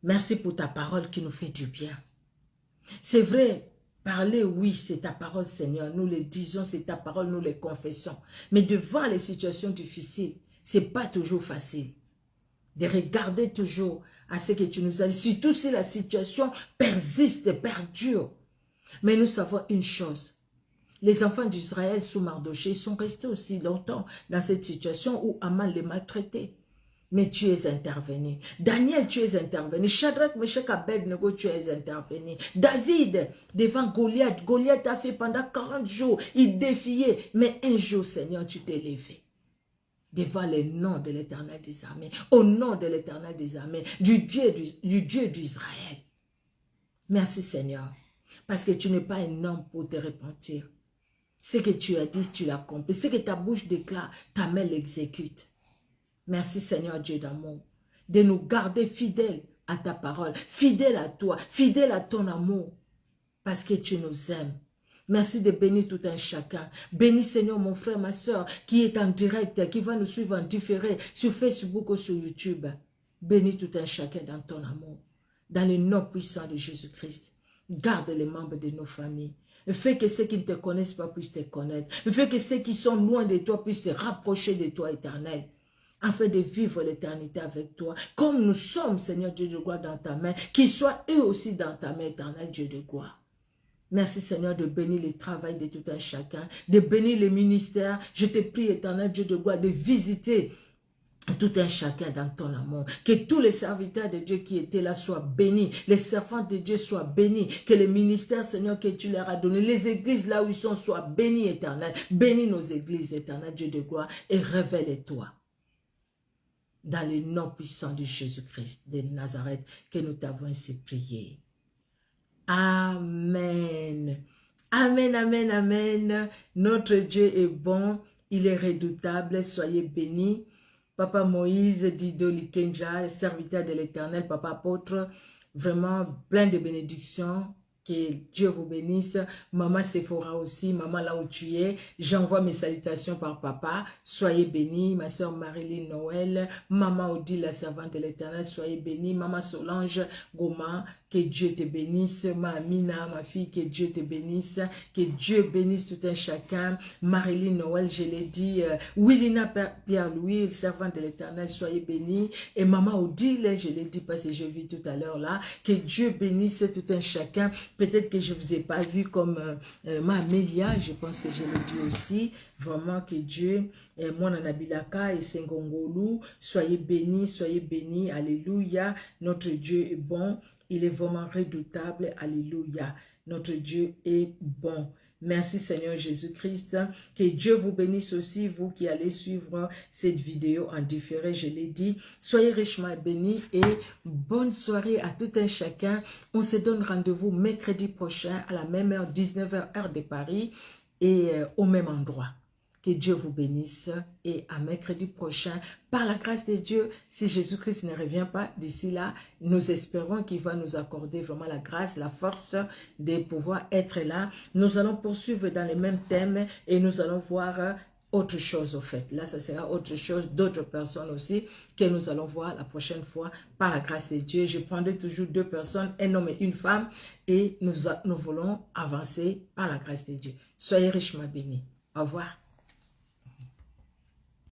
Merci pour ta parole qui nous fait du bien. C'est vrai, parler, oui, c'est ta parole, Seigneur. Nous le disons, c'est ta parole, nous le confessons. Mais devant les situations difficiles, c'est pas toujours facile. De regarder toujours à ce que tu nous as dit, surtout si la situation persiste, perdure. Mais nous savons une chose, les enfants d'Israël sous Mardoché sont restés aussi longtemps dans cette situation où Aman les maltraitait. Mais tu es intervenu. Daniel, tu es intervenu. Shadrach, Meshach, Abednego, tu es intervenu. David, devant Goliath, Goliath a fait pendant 40 jours, il défiait. Mais un jour, Seigneur, tu t'es levé. Devant le nom de l'Éternel des armées, au nom de l'Éternel des armées, du Dieu d'Israël. Merci Seigneur, parce que tu n'es pas un homme pour te repentir. Ce que tu as dit, tu l'accomplis. Ce que ta bouche déclare, ta main l'exécute. Merci Seigneur Dieu d'amour, de nous garder fidèles à ta parole, fidèles à toi, fidèles à ton amour, parce que tu nous aimes. Merci de bénir tout un chacun. Bénis Seigneur mon frère, ma soeur, qui est en direct, qui va nous suivre en différé sur Facebook ou sur YouTube. Bénis tout un chacun dans ton amour. Dans le nom puissant de Jésus-Christ. Garde les membres de nos familles. Fais que ceux qui ne te connaissent pas puissent te connaître. Fais que ceux qui sont loin de toi puissent se rapprocher de toi, Éternel, afin de vivre l'éternité avec toi. Comme nous sommes, Seigneur Dieu de gloire, dans ta main, qu'ils soient eux aussi dans ta main, Éternel Dieu de gloire. Merci Seigneur de bénir le travail de tout un chacun, de bénir les ministères. Je te prie, Éternel Dieu de gloire, de visiter tout un chacun dans ton amour. Que tous les serviteurs de Dieu qui étaient là soient bénis. Les servants de Dieu soient bénis. Que les ministères, Seigneur, que tu leur as donnés, les églises là où ils sont, soient bénis, Éternel. Bénis nos églises, Éternel Dieu de gloire, et révèle-toi. Dans le nom puissant de Jésus-Christ de Nazareth, que nous t'avons ainsi prié. Amen. Amen, amen, amen. Notre Dieu est bon, il est redoutable, soyez bénis. Papa Moïse, Dido Likenja, serviteur de l'Éternel, papa apôtre, vraiment plein de bénédictions. Que Dieu vous bénisse. Maman Sephora aussi, maman là où tu es. J'envoie mes salutations par papa. Soyez bénis. Ma soeur Marilyn Noël, maman Odile, la servante de l'Éternel, soyez bénis. Maman Solange Goma, que Dieu te bénisse. Ma Amina, ma fille, que Dieu te bénisse. Que Dieu bénisse tout un chacun. Marilyn Noël, je l'ai dit. Willina Pierre-Louis, servante de l'Éternel, soyez bénis. Et maman Odile, je l'ai dit parce que je vis tout à l'heure là. Que Dieu bénisse tout un chacun. Peut-être que je ne vous ai pas vu comme ma Amélia, je pense que je l'ai dit aussi. Vraiment que Dieu, moi Nanabilaka et Sengongolu, soyez bénis, alléluia. Notre Dieu est bon, il est vraiment redoutable, alléluia. Notre Dieu est bon. Merci Seigneur Jésus-Christ. Que Dieu vous bénisse aussi, vous qui allez suivre cette vidéo en différé, je l'ai dit. Soyez richement bénis et bonne soirée à tout un chacun. On se donne rendez-vous mercredi prochain à la même heure, 19h, heure de Paris et au même endroit. Que Dieu vous bénisse et à mercredi prochain, par la grâce de Dieu, si Jésus-Christ ne revient pas d'ici là, nous espérons qu'il va nous accorder vraiment la grâce, la force de pouvoir être là. Nous allons poursuivre dans les mêmes thèmes et nous allons voir autre chose au fait. Là, ça sera autre chose, d'autres personnes aussi que nous allons voir la prochaine fois par la grâce de Dieu. Je prendrai toujours 2 personnes, un homme et une femme et nous voulons avancer par la grâce de Dieu. Soyez richement bénis. Au revoir.